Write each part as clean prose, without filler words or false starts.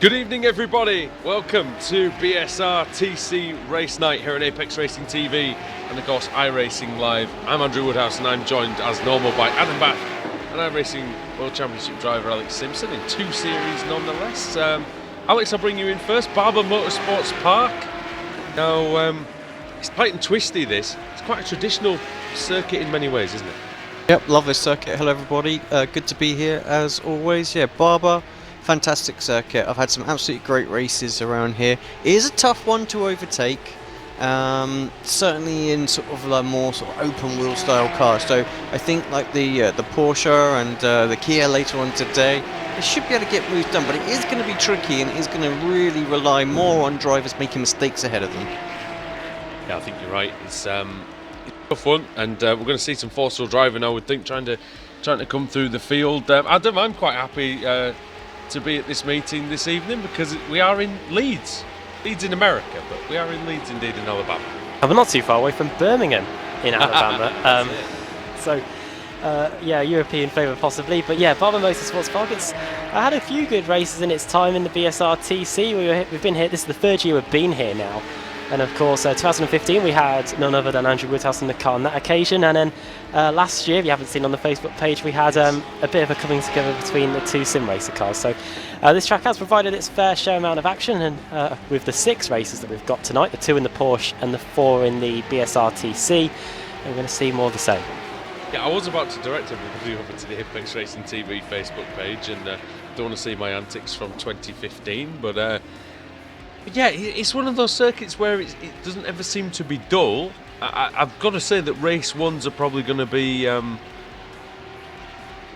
Good evening, everybody. Welcome to BSRTC Race Night here on Apex Racing TV and, of course, iRacing Live. I'm Andrew Woodhouse and I'm joined, as normal, by Adam Bath and iRacing World Championship driver Alex Simpson in two series nonetheless. Alex, I'll bring you in first. Barber Motorsports Park. Now, it's tight and twisty, this. It's quite a traditional circuit in many ways, isn't it? Yep, love this circuit. Hello everybody, good to be here as always. Yeah, Barber, fantastic circuit. I've had some absolutely great races around here. It is a tough one to overtake, certainly in sort of like more sort of open wheel style cars. So I think like the Porsche and the Kia later on today, they should be able to get moves done, but it is going to be tricky and it is going to really rely more on drivers making mistakes ahead of them. Yeah, I think you're right. It's tough one, and we're going to see some four-wheel driving, I would think, trying to come through the field. Adam, I'm quite happy to be at this meeting this evening because we are in Leeds in America, but we are in Leeds indeed in Alabama. And we're not too far away from Birmingham in Alabama. Yeah, European flavour possibly, but yeah, Barber Motorsports Park. It's had a few good races in its time in the BSRTC. We've been here. This is the third year we've been here now. And of course, 2015 we had none other than Andrew Woodhouse in the car on that occasion. And then last year, if you haven't seen on the Facebook page, we had a bit of a coming together between the two sim racer cars. So this track has provided its fair share amount of action, and with the 6 races that we've got tonight, the 2 in the Porsche and the 4 in the BSRTC, we're going to see more of the same. Yeah, I was about to direct everybody over to the Apex Racing TV Facebook page, and don't want to see my antics from 2015, but yeah, it's one of those circuits where it doesn't ever seem to be dull. I've got to say that race ones are probably going to be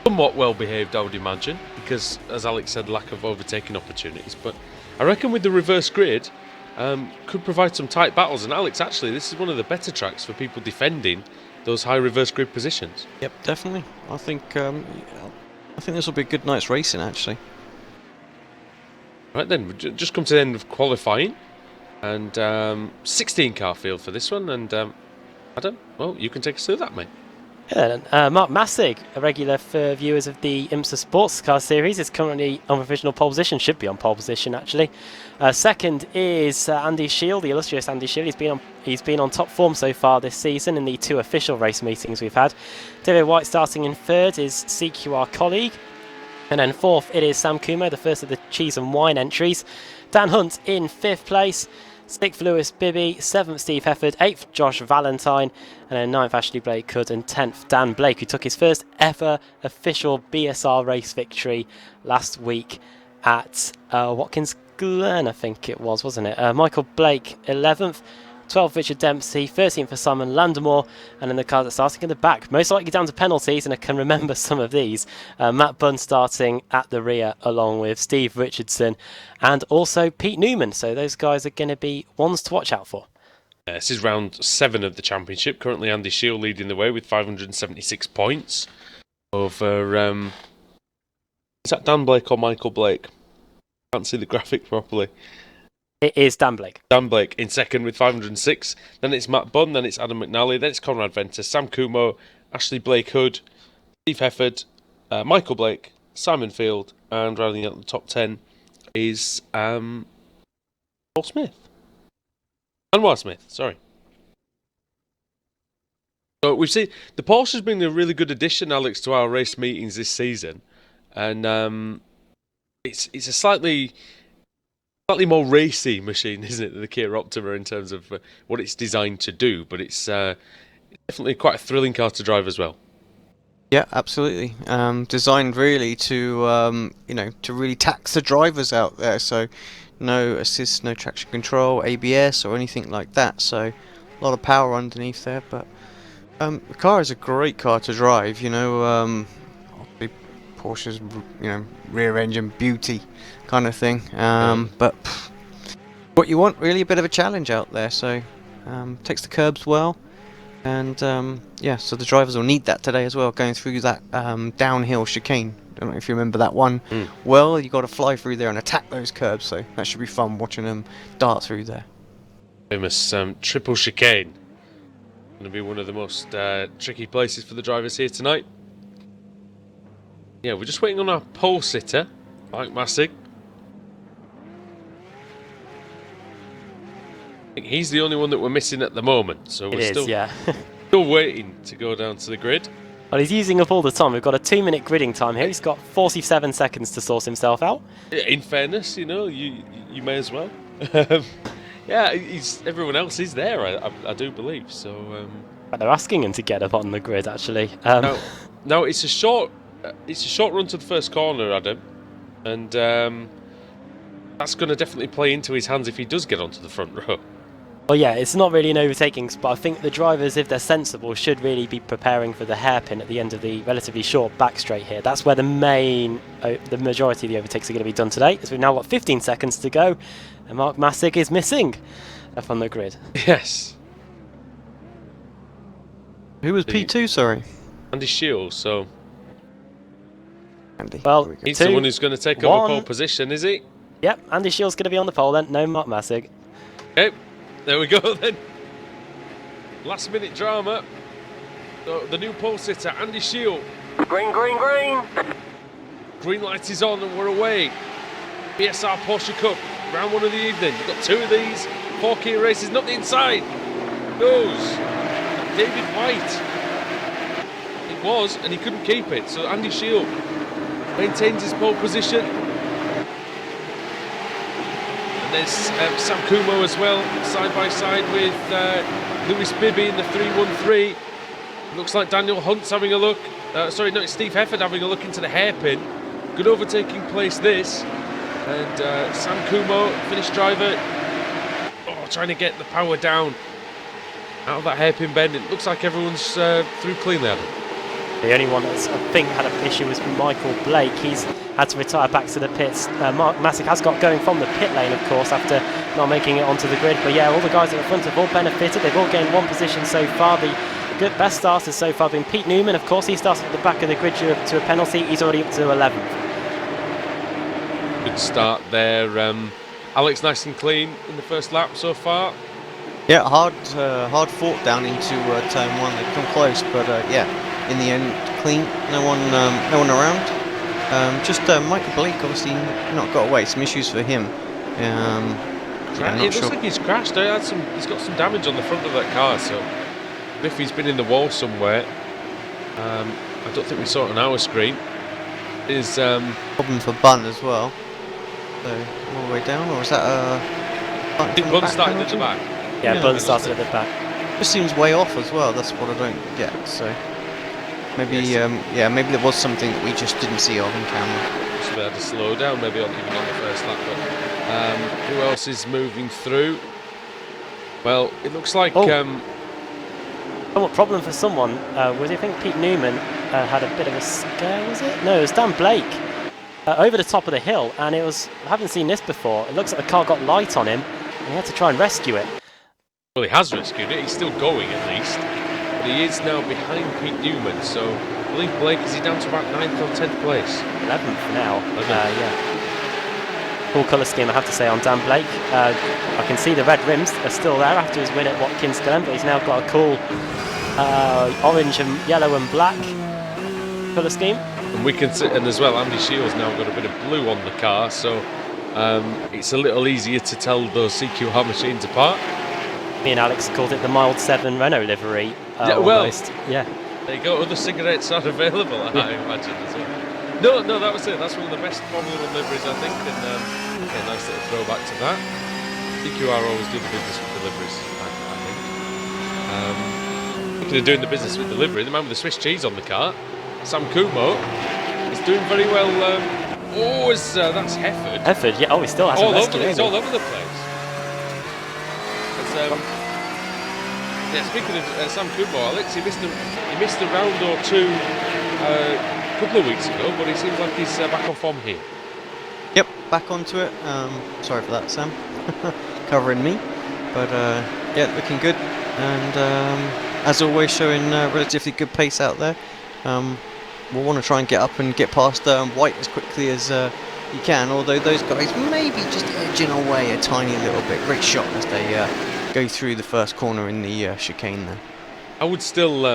somewhat well behaved, I would imagine, because, as Alex said, lack of overtaking opportunities. But I reckon with the reverse grid, could provide some tight battles. And Alex, actually, this is one of the better tracks for people defending those high reverse grid positions. Yep, definitely. I think this will be a good night's racing actually. Right then, we've just come to the end of qualifying, and 16 car field for this one, and Adam, well, you can take us through that, mate. Yeah, Mark Massig, a regular for viewers of the IMSA Sports Car Series, is currently on provisional pole position, should be on pole position actually. Second is Andy Shield, the illustrious Andy Shield. He's been on top form so far this season in the 2 official race meetings we've had. David White starting in third is CQR colleague. And then fourth, it is Sam Kumo, the first of the cheese and wine entries. Dan Hunt in 5th place. 6th, Lewis Bibby. 7th, Steve Hefford. 8th, Josh Valentine. And then 9th, Ashley Blake Hood. And 10th, Dan Blake, who took his first ever official BSR race victory last week at Watkins Glen, I think it was, wasn't it? Michael Blake, 11th. 12th, Richard Dempsey, 13th for Simon Landemore, and then the cars are starting at the back, most likely down to penalties, and I can remember some of these. Matt Bunn starting at the rear along with Steve Richardson and also Pete Newman, so those guys are going to be ones to watch out for. This is round 7 of the championship. Currently Andy Shield leading the way with 576 points over, is that Dan Blake or Michael Blake? Can't see the graphic properly. It is Dan Blake. Dan Blake in second with 506. Then it's Matt Bunn, then it's Adam McNally, then it's Conrad Venter, Sam Kumo, Ashley Blake Hood, Steve Hefford, Michael Blake, Simon Field, and rounding out the top 10 is Paul Smith. Anwar Smith, sorry. So we've seen the Porsche has been a really good addition, Alex, to our race meetings this season, and it's a slightly more racy machine, isn't it, than the Kia Optima in terms of what it's designed to do, but it's definitely quite a thrilling car to drive as well. Yeah, absolutely. Designed really to to really tax the drivers out there. So no assist, no traction control, ABS or anything like that. So a lot of power underneath there, but the car is a great car to drive. Obviously Porsche's rear engine beauty kind of thing, but what you want really a bit of a challenge out there, so takes the curbs well, and so the drivers will need that today as well, going through that downhill chicane. Don't know if you remember that one. Well, you got to fly through there and attack those curbs, so that should be fun watching them dart through there. Famous triple chicane. Going to be one of the most tricky places for the drivers here tonight. Yeah, we're just waiting on our pole sitter, Mike Massig. think he's the only one that we're missing at the moment, so we're still waiting to go down to the grid. Well, he's using up all the time. We've got a 2-minute gridding time here. He's got 47 seconds to sort himself out. In fairness, you know, you may as well. Yeah, everyone else is there, I do believe. So But they're asking him to get up on the grid, actually. Now it's a short run to the first corner, Adam, and that's going to definitely play into his hands if he does get onto the front row. Well, yeah, it's not really an overtaking spot. I think the drivers, if they're sensible, should really be preparing for the hairpin at the end of the relatively short back straight here. That's where the majority of the overtakes are going to be done today, as we've now got 15 seconds to go, and Mark Massig is missing up on the grid. Yes. Who was P2, sorry? Andy Shields, so... Andy. Well, he's the one who's going to take over pole position, is he? Yep, Andy Shields going to be on the pole then, no Mark Massig. Okay, there we go then. Last minute drama. So the new pole sitter, Andy Shields. Green, green, green. Green light is on and we're away. BSR Porsche Cup, round 1 of the evening. You've got 2 of these, 4 key races, not the inside. Goes David White. It was, and he couldn't keep it. So Andy Shields maintains his pole position. And there's Sam Kumo as well, side by side with Lewis Bibby in the 313. Looks like Daniel Hunt's having a look. Sorry, no, it's Steve Hefford having a look into the hairpin. Good overtaking place this. And Sam Kumo, Finnish driver, trying to get the power down out of that hairpin bend. It looks like everyone's through cleanly, Adam. The only one that's, I think, had an issue was Michael Blake. He's had to retire back to the pits. Mark Massig has got going from the pit lane, of course, after not making it onto the grid. But yeah, all the guys at the front have all benefited. They've all gained 1 position so far. The best starters so far have been Pete Newman. Of course, he started at the back of the grid due to a penalty. He's already up to 11th. Good start there. Alex nice and clean in the first lap so far. Yeah, hard fought down into turn 1. They've come close, but yeah, in the end, clean. No one around. Just Michael Blake, obviously not got away. Some issues for him. Yeah, it looks like he's crashed. He's got some damage on the front of that car. So if he's been in the wall somewhere, I don't think we saw it on our screen. Is problem for Bunn as well. So all the way down, or is that I think Bunn started at the back. Yeah, Bunn started at the back. Just seems way off as well. That's what I don't get. So maybe yeah, maybe there was something that we just didn't see on camera. So we had to slow down, maybe even on the first lap. But who else is moving through? Well, it looks like. What problem for someone was I think Pete Newman had a bit of a scare, was it? No, it was Dan Blake over the top of the hill, and it was, I haven't seen this before, it looks like the car got light on him and he had to try and rescue it. Well, he has rescued it, he's still going at least, but he is now behind Pete Newman, so I believe Blake, is he down to about 9th or 10th place? 11th now. Yeah. Cool colour scheme, I have to say, on Dan Blake. I can see the red rims are still there after his win at Watkins Glen, but he's now got a cool orange and yellow and black colour scheme. And we can see, and as well, Andy Shields now got a bit of blue on the car, so it's a little easier to tell those CQR machines apart. Me and Alex called it the mild 7 Renault livery. Yeah, well, almost. Yeah. There you go. Other cigarettes are available, I imagine as well. No, that was it. That's one of the best Formula 1 liveries, I think, and a nice little throwback to that. CQR always do the business with deliveries, I think. Looking at doing the business with delivery, the man with the Swiss cheese on the car, Sam Kumo, is doing very well. That's Hefford. Hefford, yeah. Oh, he still hasn't rescued. He's all over the place. Speaking of Sam Kumo, Alex, he missed a round or two a couple of weeks ago, but he seems like he's back on form here. Yep, back onto it. Sorry for that, Sam. Covering me, but yeah, looking good, and as always, showing relatively good pace out there. We'll want to try and get up and get past White as quickly as you can, although those guys may be just edging away a tiny little bit. Great shot as they go through the first corner in the chicane there. I would still,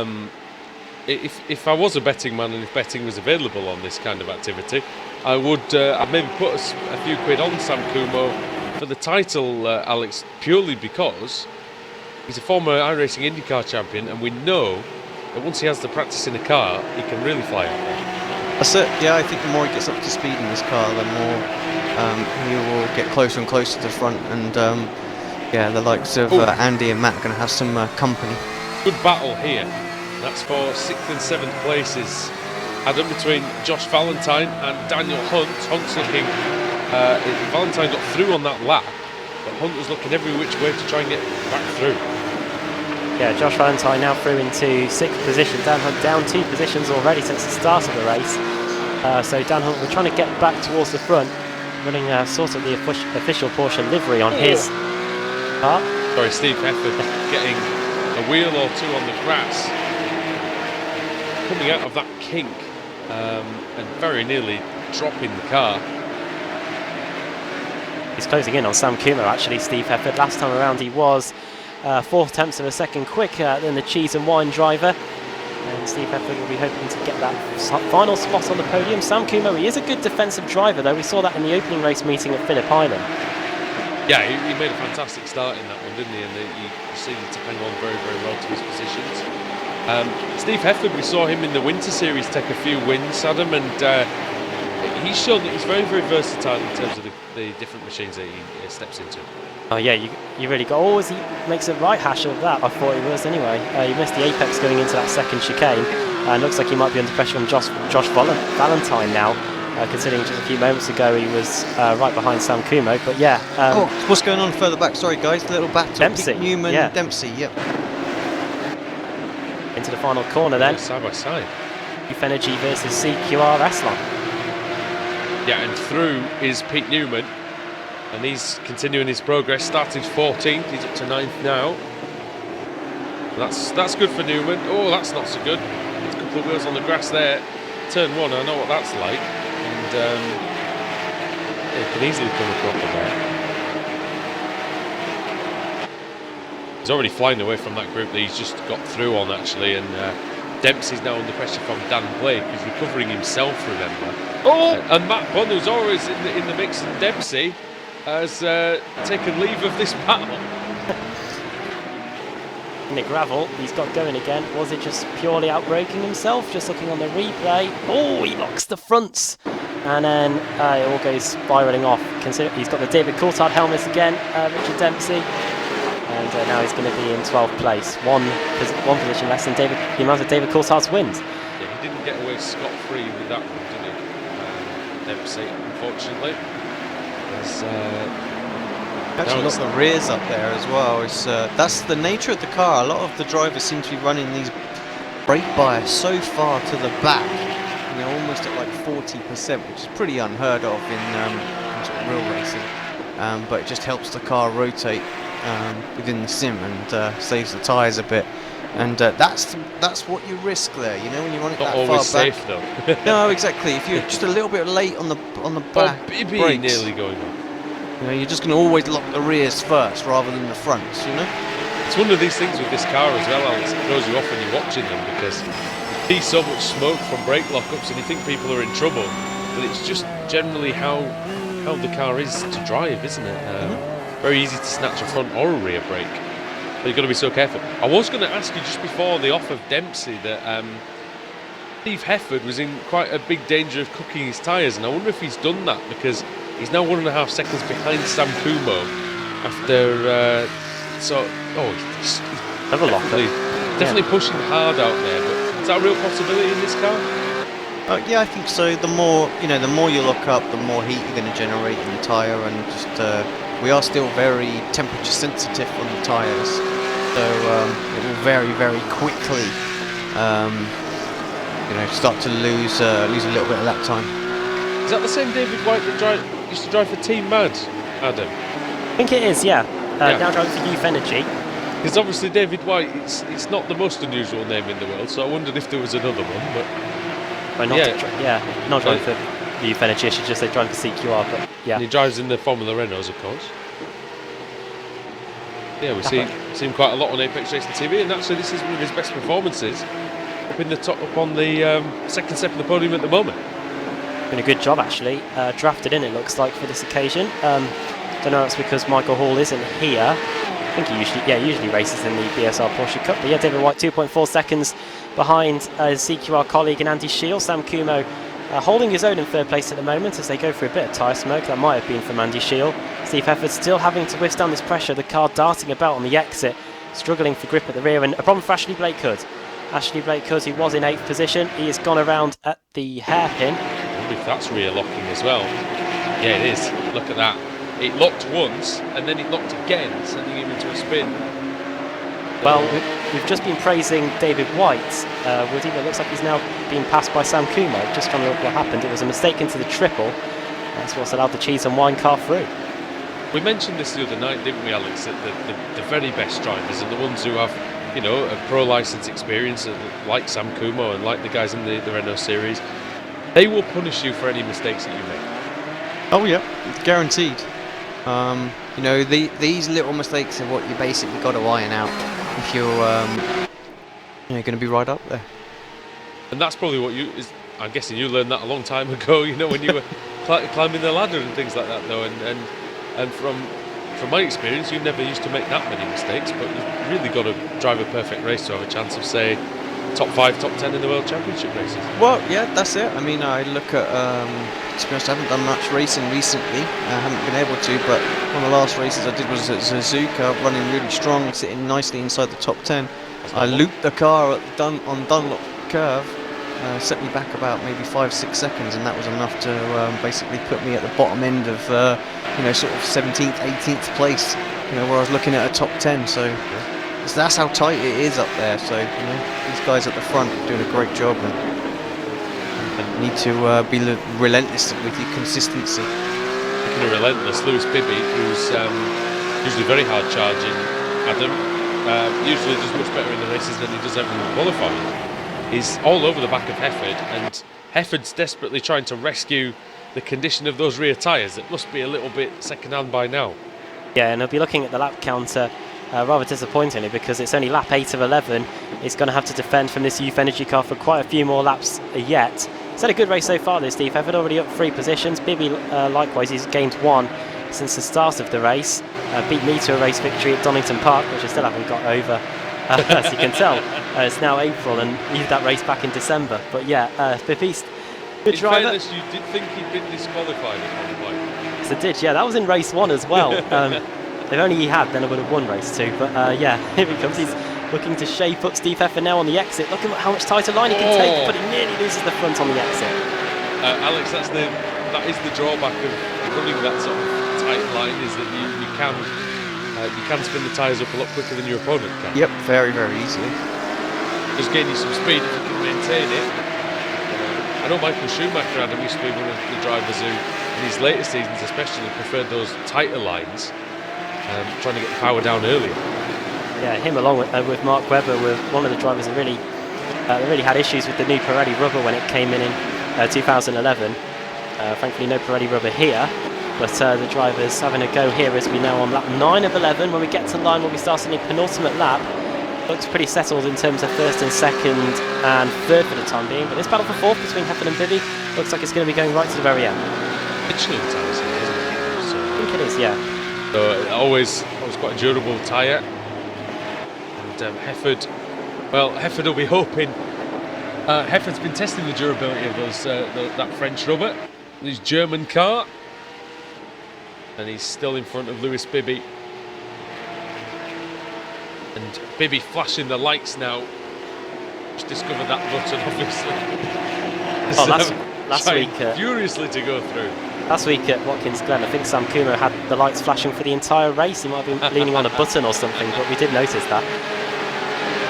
if I was a betting man and if betting was available on this kind of activity, I would I'd maybe put a few quid on Sam Kumo for the title, Alex, purely because he's a former iRacing IndyCar champion, and we know that once he has the practice in a car, he can really fly out there. That's it. Yeah, I think the more he gets up to speed in this car, the more he will get closer and closer to the front. And yeah, the likes of Andy and Matt are going to have some company. Good battle here. That's for 6th and 7th places. Adam, between Josh Valentine and Daniel Hunt. Hunt's looking. Valentine got through on that lap, but Hunt was looking every which way to try and get back through. Yeah, Josh Valentine now through into 6th position. Dan Hunt down 2 positions already since the start of the race. So Dan Hunt, we're trying to get back towards the front, running sort of the official Porsche livery on his car. Sorry, Steve Hefford getting a wheel or two on the grass, coming out of that kink, and very nearly dropping the car. He's closing in on Sam Kumar, actually, Steve Hefford. Last time around he was 4/10 of a second quicker than the cheese and wine driver. And Steve Hefford will be hoping to get that final spot on the podium. Sam Kumar, he is a good defensive driver, though. We saw that in the opening race meeting at Phillip Island. Yeah, he made a fantastic start in that one, didn't he? And he proceeded to hang on very, very well to his positions. Steve Hefford, we saw him in the Winter Series take a few wins, Adam, and he's shown that he's very, very versatile in terms of the different machines that he steps into. Oh yeah, you really got. Oh, he makes a right hash of that. I thought he was anyway. He missed the apex going into that second chicane, and looks like he might be under pressure from Josh Valentine now. Considering just a few moments ago he was right behind Sam Kumo, but yeah. What's going on further back? Sorry guys, the little battle. Dempsey, Newman, yeah. Dempsey, yep. Into the final corner then. Side by side. Energy versus CQR Eslan. Yeah, and through is Pete Newman, and he's continuing his progress. Started 14th, he's up to 9th now. That's good for Newman. Oh, that's not so good. It's a couple of wheels on the grass there. Turn 1, I know what that's like. And it can easily come across there. He's already flying away from that group that he's just got through on, actually, and Dempsey's now under pressure from Dan Blake, who's recovering himself, remember. And Matt Bunn, who's always in the mix, and Dempsey has taken leave of this battle. Nick Gravel, he's got going again. Was it just purely outbraking himself? Just looking on the replay. Oh, he locks the fronts. And then it all goes spiralling off. Consider he's got the David Coulthard helmet again, Richard Dempsey. And now he's going to be in 12th place. One position less than the amount of David Coulthard's wins. Yeah, he didn't get away scot-free with that one, did he? Dempsey, unfortunately. Actually got the rears up there as well. It's that's the nature of the car. A lot of the drivers seem to be running these brake bias so far to the back, and they're almost at like 40%, which is pretty unheard of in sort of real racing. But it just helps the car rotate within the sim and saves the tyres a bit. And that's what you risk there, you know, when you run it Not that always far back. safe though. No, exactly. If you're just a little bit late on the back Bibby brakes, nearly going on. you know, you're just going to always lock the rears first rather than the fronts, you know? It's one of these things with this car as well, Alex. It throws you off when you're watching them because you see so much smoke from brake lockups and you think people are in trouble, but it's just generally how the car is to drive, isn't it? Very easy to snatch a front or a rear brake, but you've got to be so careful. I was going to ask you just before the off of Dempsey that Steve Hefford was in quite a big danger of cooking his tyres, and I wonder if he's done that because he's now 1.5 seconds behind Sam Kumo after he's definitely pushing hard out there. But is that a real possibility in this car? Yeah, I think so. The more you look up, the more heat you're going to generate in the tyre, and just we are still very temperature sensitive on the tyres, so it will very, very quickly start to lose a little bit of that time. Is that the same David White that used to drive for Team Mad, Adam? I think it is, yeah. Now driving for Youth Energy. Because obviously David White, it's not the most unusual name in the world, so I wondered if there was another one, but not driving for Youth Energy, I should just say driving for CQR, but yeah. And he drives in the Formula Renaults, of course. Yeah, we see him quite a lot on Apex Racing TV, and actually this is one of his best performances up on the second step of the podium at the moment. Been a good job actually, drafted in it looks like for this occasion. Don't know if it's because Michael Hall isn't here. I think he usually races in the BSR Porsche Cup. But yeah, David White 2.4 seconds behind CQR colleague and Andy Shield. Sam Kumo holding his own in third place at the moment as they go for a bit of tyre smoke. That might have been from Andy Shield. Steve Hefford still having to withstand this pressure. The car darting about on the exit, struggling for grip at the rear, and a problem for Ashley Blake Hood. Ashley Blake Hood, who was in 8th position, he has gone around at the hairpin. I wonder if that's rear locking as well. Yeah, it is. Look at that. It locked once and then it locked again, sending him into a spin. Well, we've just been praising David White, Woody, but it looks like he's now being passed by Sam Kumo. Just trying to look what happened. It was a mistake into the triple. That's what's allowed the cheese and wine car through. We mentioned this the other night, didn't we, Alex? That the very best drivers are the ones who have, you know, a pro license experience, like Sam Kumo and like the guys in the Renault series. They will punish you for any mistakes that you make. Oh yeah, guaranteed. You know, these little mistakes are what you basically got to iron out if you're going to be right up there. And that's probably what I'm guessing you learned that a long time ago, you know, when you were climbing the ladder and things like that, though. And from my experience, you never used to make that many mistakes, but you've really got to drive a perfect race to have a chance of, say, top 5, top 10 in the World Championship races. Well, yeah, that's it. I mean, I look at, to be honest, I haven't done much racing recently. I haven't been able to, but one of the last races I did was at Suzuka, running really strong, sitting nicely inside the top 10. I looped the car on Dunlop curve, set me back about maybe 5-6 seconds, and that was enough to basically put me at the bottom end of, you know, sort of 17th, 18th place, you know, where I was looking at a top 10. So that's how tight it is up there. So, you know, these guys at the front are doing a great job, and need to be relentless with your consistency. Speaking of relentless, Lewis Bibby, who's usually very hard charging, Adam, usually does much better in the races than he does ever in qualifying. He's all over the back of Hefford, and Hefford's desperately trying to rescue the condition of those rear tyres. It must be a little bit second-hand by now. Yeah, and he'll be looking at the lap counter rather disappointingly, because it's only lap 8 of 11. He's going to have to defend from this Youth Energy car for quite a few more laps yet. He's had a good race so far, this Steve Hefford, already up 3 positions. Bibby, likewise, he's gained 1 since the start of the race. Beat me to a race victory at Donington Park, which I still haven't got over, as you can tell. It's now April, and leave that race back in December. But yeah, Bibby's good driver. In fairness, you did think he'd been disqualified at one point. Yes, I did, yeah. That was in race 1 as well. If only he had, then I would have won race 2. But yeah, here he comes. He's looking to shape up Steve Hefford now on the exit. Look at how much tighter line he can take, but he nearly loses the front on the exit. Alex, that is the drawback of running that sort of tight line, is that you can spin the tyres up a lot quicker than your opponent can. Yep, very, very easily. Just gain you some speed if you can maintain it. I know Michael Schumacher, Adam, used to be one of the drivers who, in his later seasons especially, preferred those tighter lines, trying to get the power down earlier. Yeah, him along with Mark Webber were one of the drivers that really had issues with the new Pirelli rubber when it came in 2011. Thankfully, no Pirelli rubber here, but the drivers having a go here as we know on lap 9 of 11. When we get to line, we'll be starting the penultimate lap. Looks pretty settled in terms of first and second and third for the time being, but this battle for fourth between Hefford and Bibby looks like it's going to be going right to the very end. Michelin tyres here, isn't it? So, I think it is, yeah. So always quite a durable tyre. And Hefford will be hoping. Hefford's been testing the durability of that French rubber, his German car, and he's still in front of Lewis Bibby. And Bibby flashing the lights now. Just discovered that button, obviously. Oh, last week, furiously to go through. Last week at Watkins Glen, I think Sam Kumo had the lights flashing for the entire race. He might have been leaning on a button or something, but we did notice that.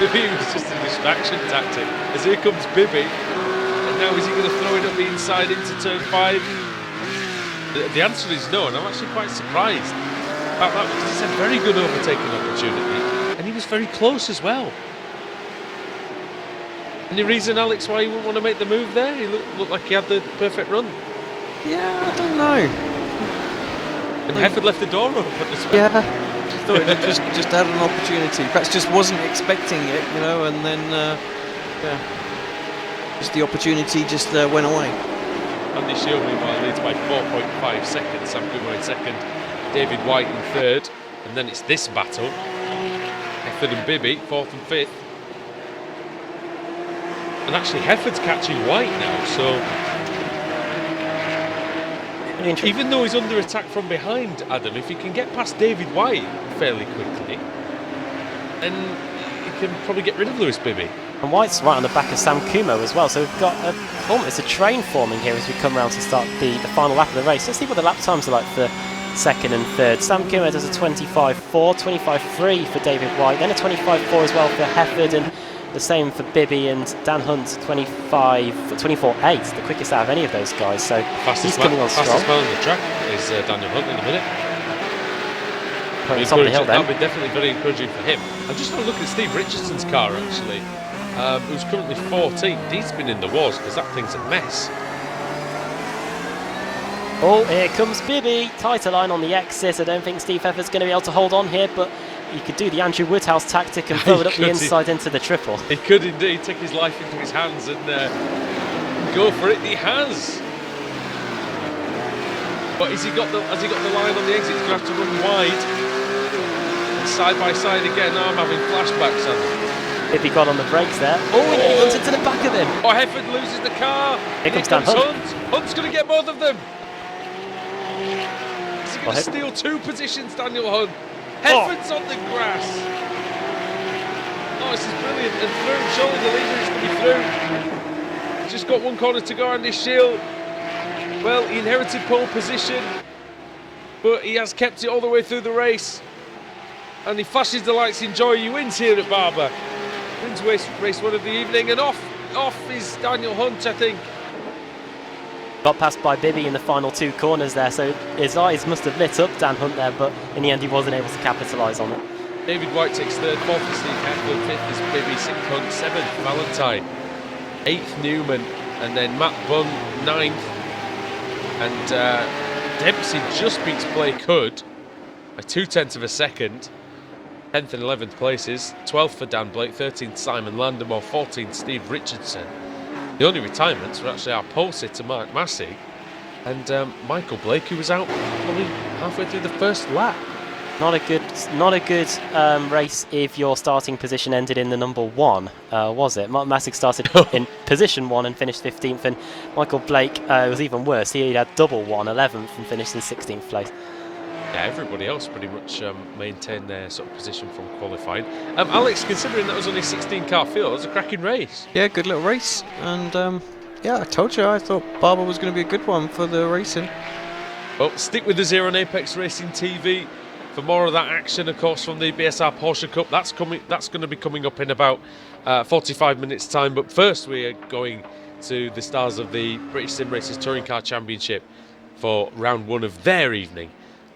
Maybe it was just a distraction tactic. As here comes Bibby, and now is he going to throw it up the inside into turn 5? The answer is no, and I'm actually quite surprised about that, because it's a very good overtaking opportunity, and he was very close as well. Any reason, Alex, why he wouldn't want to make the move there? He looked like he had the perfect run. Yeah, I don't know. And Hefford left the door open as well. Yeah, thought it just had an opportunity. Perhaps just wasn't expecting it, you know, and then just the opportunity just went away. Andy Shield meanwhile leads by 4.5 seconds. Sam Kumo in second, David White in third, and then it's this battle. Hefford and Bibby, 4th and 5th. And actually Hefford's catching White now, so even though he's under attack from behind, Adam, if he can get past David White fairly quickly, then he can probably get rid of Lewis Bibby. And White's right on the back of Sam Kumo as well, so we've got almost a train forming here as we come around to start the final lap of the race. Let's see what the lap times are like for 2nd and 3rd. Sam Kumo does a 25.4, 25.3 for David White, then a 25.4 as well for Hefford, and the same for Bibby, and Dan Hunt 24.8, the quickest out of any of those guys. So he's coming on strong. Fastest man on the track is Daniel Hunt in a minute. Top of the hill then. That'll be definitely very encouraging for him. I'm just going to look at Steve Richardson's car actually, who's currently 14th. He's been in the wars because that thing's a mess. Oh, here comes Bibby. Tighter line on the exit. I don't think Steve Hefford's going to be able to hold on here, but he could do the Andrew Woodhouse tactic and throw it up the inside into the triple. He could indeed take his life into his hands and go for it. He has. But has he got the line on the exit? He's going to have to run wide. And side by side again. Oh, I'm having flashbacks, Andy. Bibby got on the brakes there. Oh, and he runs into the back of him. Oh, Hefford loses the car. Here comes Dan Hunt. Hunt's going to get both of them. Is he going to steal 2 positions, Daniel Hunt? Hefford's on the grass. Oh, this is brilliant. And through, surely the leader is going to be through. He's just got 1 corner to go on this Shield. Well, he inherited pole position, but he has kept it all the way through the race. And he flashes the lights in joy. He wins here at Barber. Wins race 1 of the evening, and off is Daniel Hunt, I think. Got passed by Bibby in the final 2 corners there, so his eyes must have lit up Dan Hunt there, but in the end he wasn't able to capitalise on it. David White takes 3rd, 4th is Steve Hefford, 5th is Bibby, 6th Hunt, 7th Valentine, 8th Newman, and then Matt Bunn 9th, and Dempsey just beats Blake Hood by 0.2 of a second. 10th and 11th places, 12th for Dan Blake, 13th Simon Landemore, 14th Steve Richardson. The only retirements were actually our pole sitter Mark Massey and Michael Blake, who was out probably halfway through the first lap. Not a good race if your starting position ended in the number 1, was it? Mark Massey started in position 1 and finished 15th, and Michael Blake was even worse. He had double 1, 11th, and finished in 16th place. Yeah, everybody else pretty much maintained their sort of position from qualifying. Alex, considering that was only a 16-car field, it was a cracking race. Yeah, good little race. And yeah, I told you, I thought Barber was going to be a good one for the racing. Well, stick with us here on Apex Racing TV for more of that action, of course, from the BSR Porsche Cup. That's going to be coming up in about 45 minutes' time. But first, we are going to the stars of the British Sim Racers Touring Car Championship for round 1 of their evening.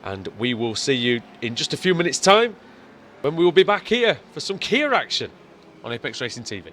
And we will see you in just a few minutes' time when we will be back here for some Kia action on Apex Racing TV.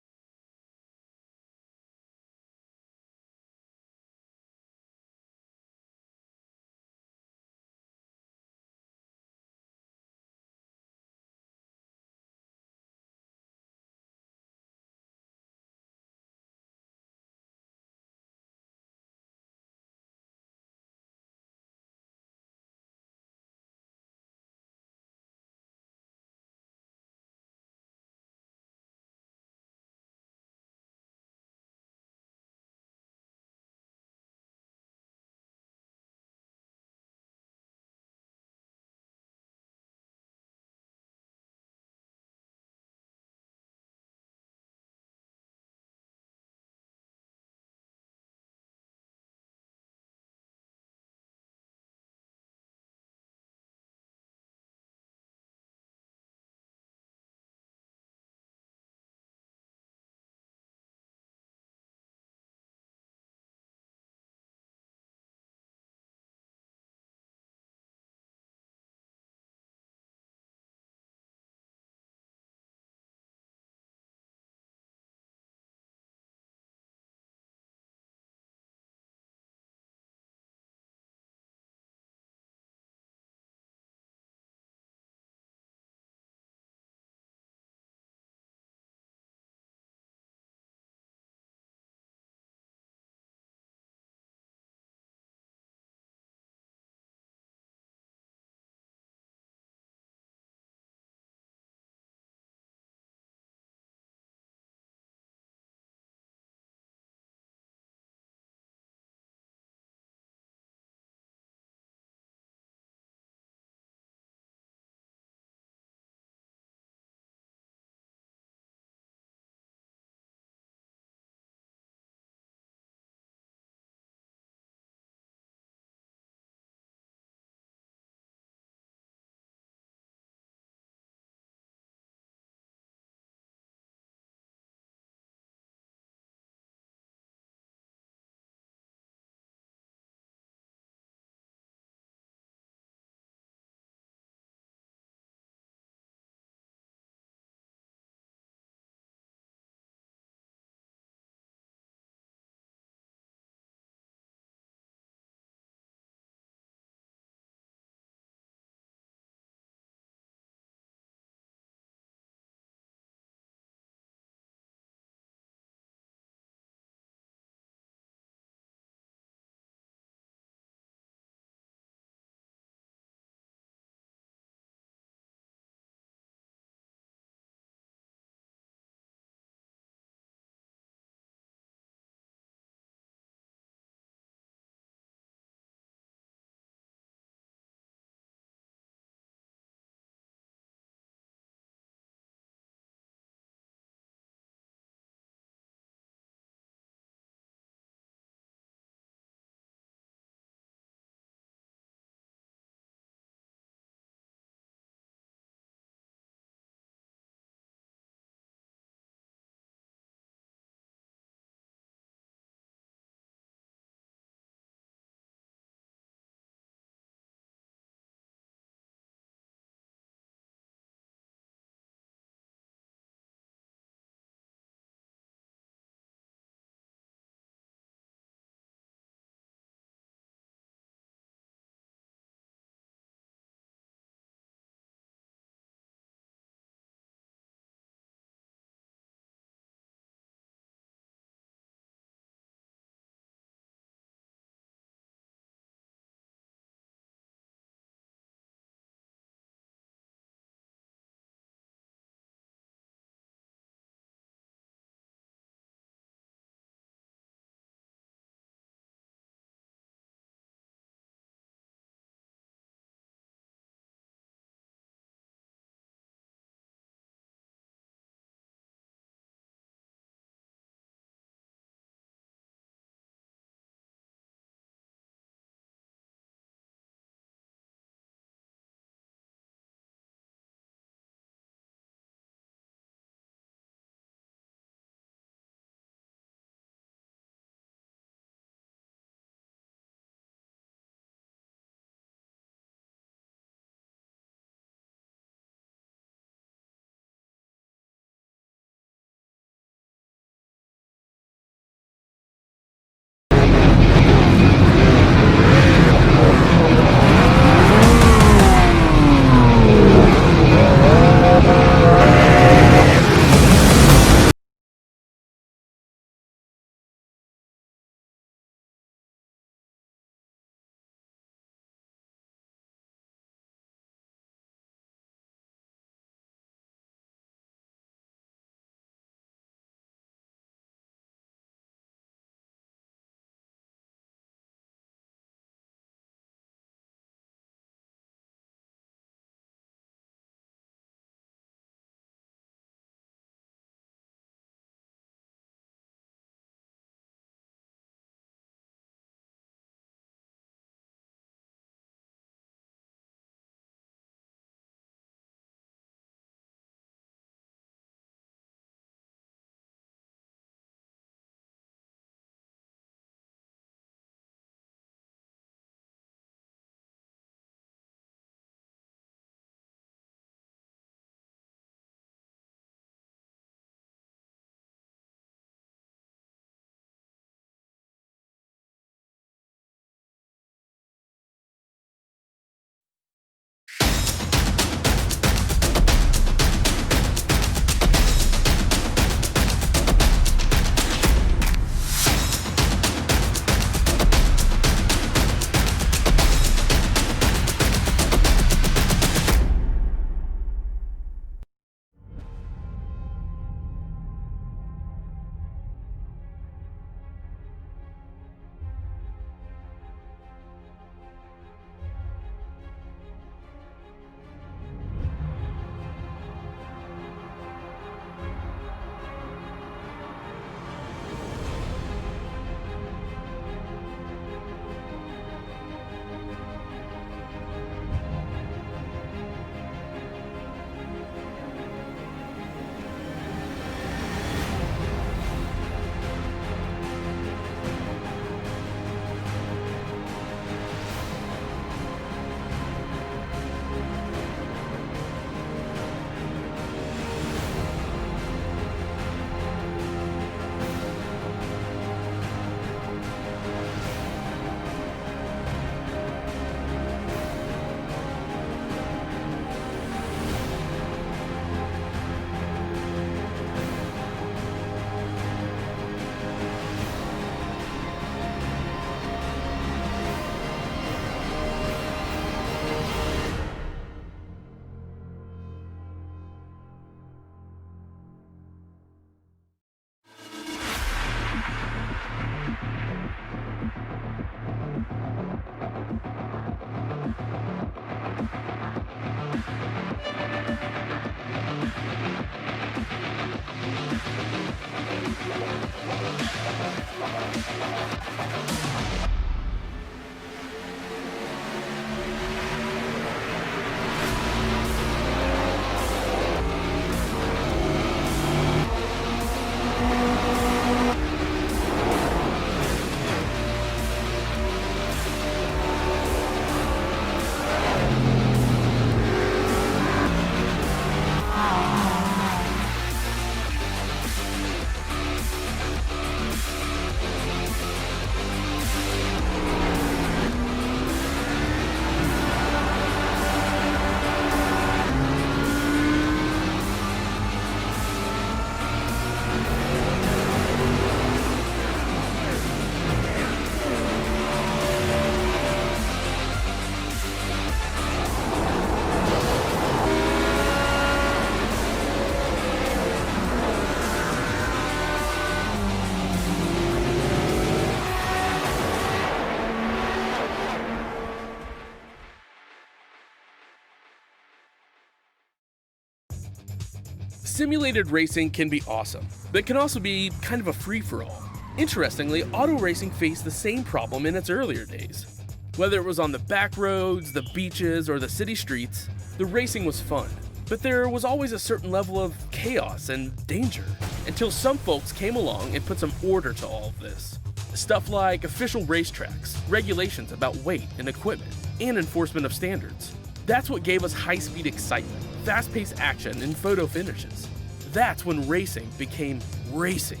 Simulated racing can be awesome, but can also be kind of a free-for-all. Interestingly, auto racing faced the same problem in its earlier days. Whether it was on the back roads, the beaches, or the city streets, the racing was fun. But there was always a certain level of chaos and danger, until some folks came along and put some order to all of this. Stuff like official racetracks, regulations about weight and equipment, and enforcement of standards. That's what gave us high-speed excitement, fast-paced action, and photo finishes. That's when racing became racing.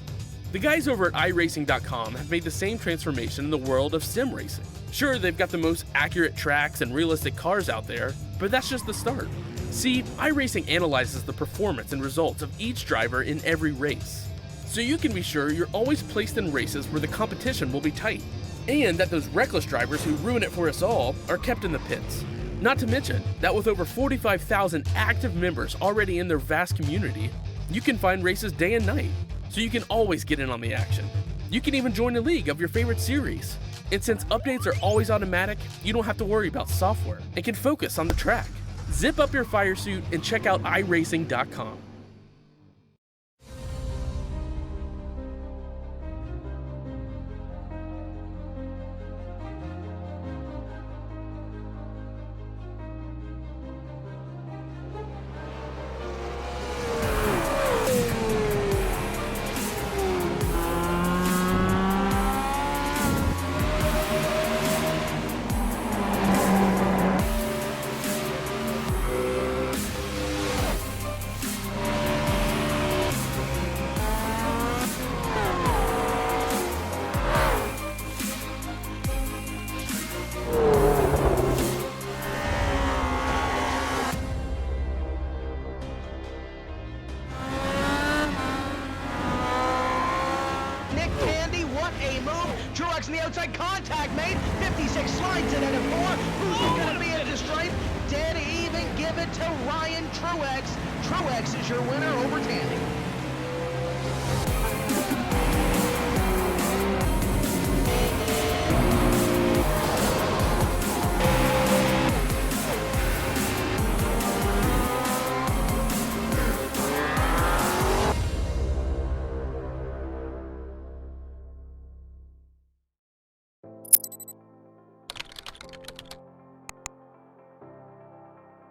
The guys over at iRacing.com have made the same transformation in the world of sim racing. Sure, they've got the most accurate tracks and realistic cars out there, but that's just the start. See, iRacing analyzes the performance and results of each driver in every race, so you can be sure you're always placed in races where the competition will be tight, and that those reckless drivers who ruin it for us all are kept in the pits. Not to mention that with over 45,000 active members already in their vast community, you can find races day and night, so you can always get in on the action. You can even join a league of your favorite series. And since updates are always automatic, you don't have to worry about software and can focus on the track. Zip up your fire suit and check out iRacing.com. Truex in the outside contact made. 56 slides it into 4. Who's going to be at the stripe? Dead even. Give it to Ryan Truex. Truex is your winner over Tandy.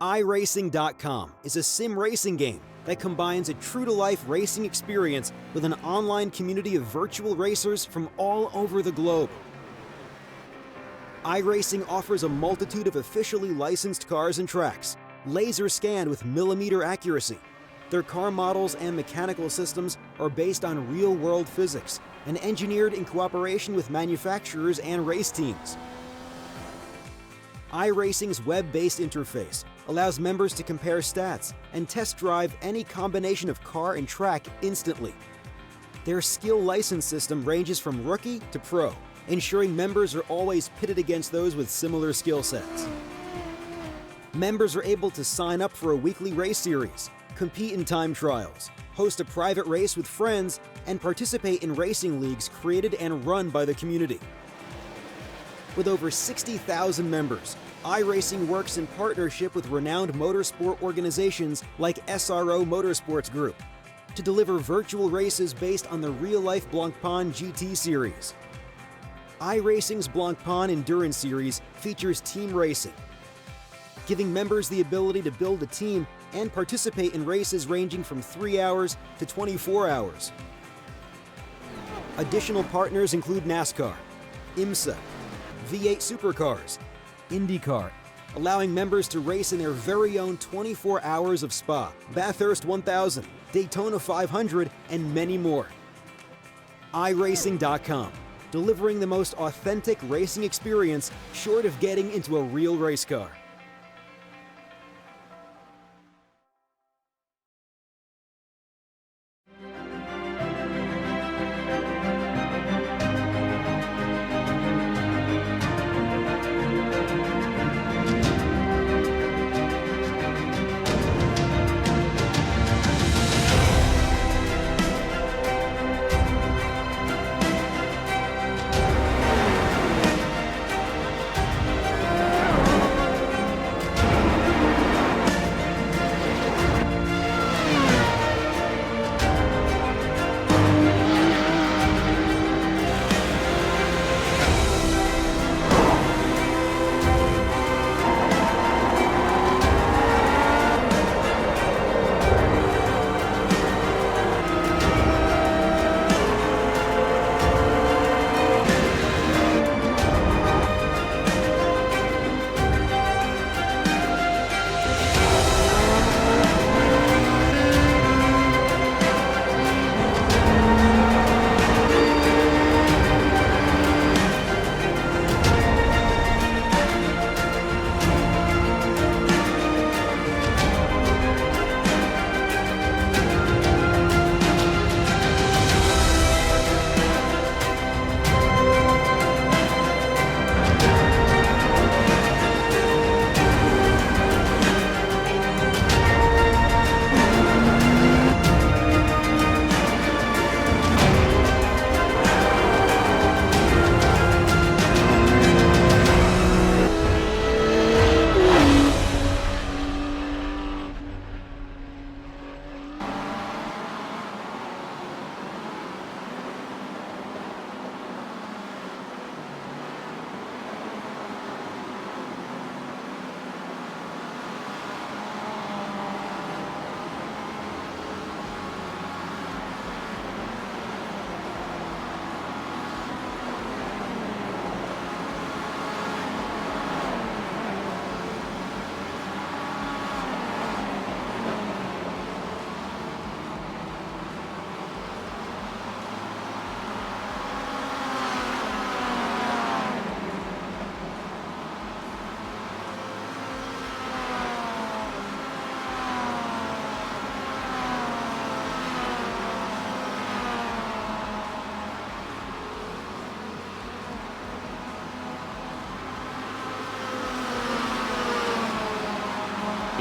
iRacing.com is a sim racing game that combines a true-to-life racing experience with an online community of virtual racers from all over the globe. iRacing offers a multitude of officially licensed cars and tracks, laser scanned with millimeter accuracy. Their car models and mechanical systems are based on real-world physics and engineered in cooperation with manufacturers and race teams. iRacing's web-based interface allows members to compare stats and test drive any combination of car and track instantly. Their skill license system ranges from rookie to pro, ensuring members are always pitted against those with similar skill sets. Members are able to sign up for a weekly race series, compete in time trials, host a private race with friends, and participate in racing leagues created and run by the community. With over 60,000 members, iRacing works in partnership with renowned motorsport organizations like SRO Motorsports Group to deliver virtual races based on the real-life Blancpain GT series. iRacing's Blancpain Endurance Series features team racing, giving members the ability to build a team and participate in races ranging from 3 hours to 24 hours. Additional partners include NASCAR, IMSA, V8 Supercars, IndyCar, allowing members to race in their very own 24 hours of Spa, Bathurst 1000, Daytona 500, and many more. iRacing.com, delivering the most authentic racing experience short of getting into a real race car.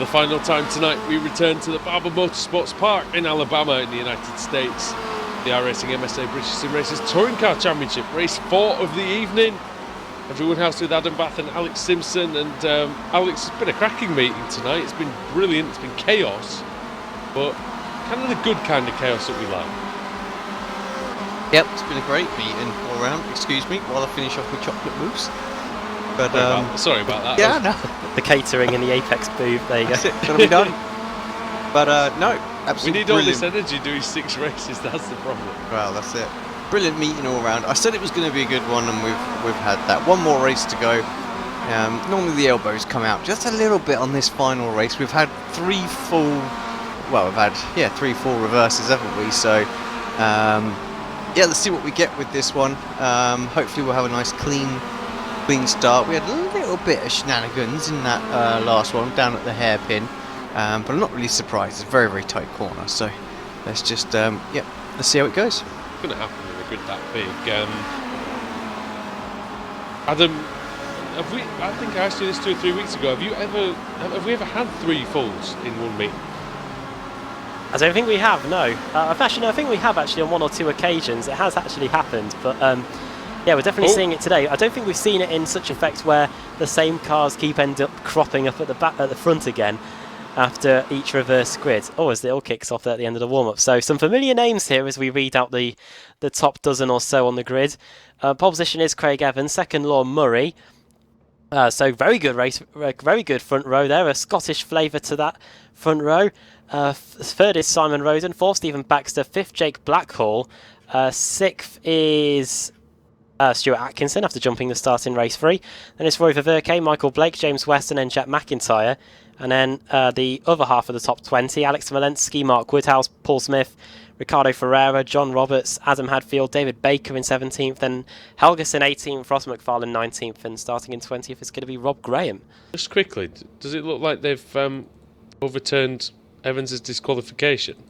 For the final time tonight, we return to the Barber Motorsports Park in Alabama in the United States. The iRacing MSA British Sim Racers Touring Car Championship, race 4 of the evening. Andrew Woodhouse with Adam Bath and Alex Simpson. And Alex, it's been a cracking meeting tonight. It's been brilliant, it's been chaos, but kind of the good kind of chaos that we like. Yep, it's been a great meeting all around. Excuse me while I finish off with chocolate mousse. But sorry about that. Yeah, no. The catering and the Apex booth, there you go. That's it, gonna be done. But no, absolutely. We need all this energy doing 6 races, that's the problem. Well, that's it. Brilliant meeting all around. I said it was going to be a good one, and we've had that. One more race to go. Normally the elbows come out just a little bit on this final race. We've had 3 full reverses, haven't we? So yeah, let's see what we get with this one. Hopefully we'll have a nice clean start. We had a little bit of shenanigans in that last one down at the hairpin, but I'm not really surprised. It's a very, very tight corner, so let's just let's see how it goes. It's going to happen with a grid that big. Adam, I think I asked you this 2 or 3 weeks ago. Have we ever had 3 fulls in one meet? I don't think we have, no. I think we have actually on 1 or 2 occasions. It has actually happened, but yeah, we're definitely seeing it today. I don't think we've seen it in such effects where the same cars end up cropping up at the front again. after each reverse grid. Oh, as it all kicks off there at the end of the warm-up. So some familiar names here as we read out the top dozen or so on the grid. Pole position is Craig Evans, second Law Murray. So very good race, very good front row there. A Scottish flavour to that front row. Third is Simon Rosen, fourth Stephen Baxter, fifth Jake Blackhall, sixth is Stuart Atkinson after jumping the start in race 3. Then it's Roy Verke, Michael Blake, James West, and then Jack McIntyre. And then the other half of the top 20, Alex Walensky, Mark Woodhouse, Paul Smith, Ricardo Ferreira, John Roberts, Adam Hadfield, David Baker in 17th, then Helgeson 18th, Ross McFarlane 19th, and starting in 20th is going to be Rob Graham. Just quickly, does it look like they've overturned Evans' disqualification?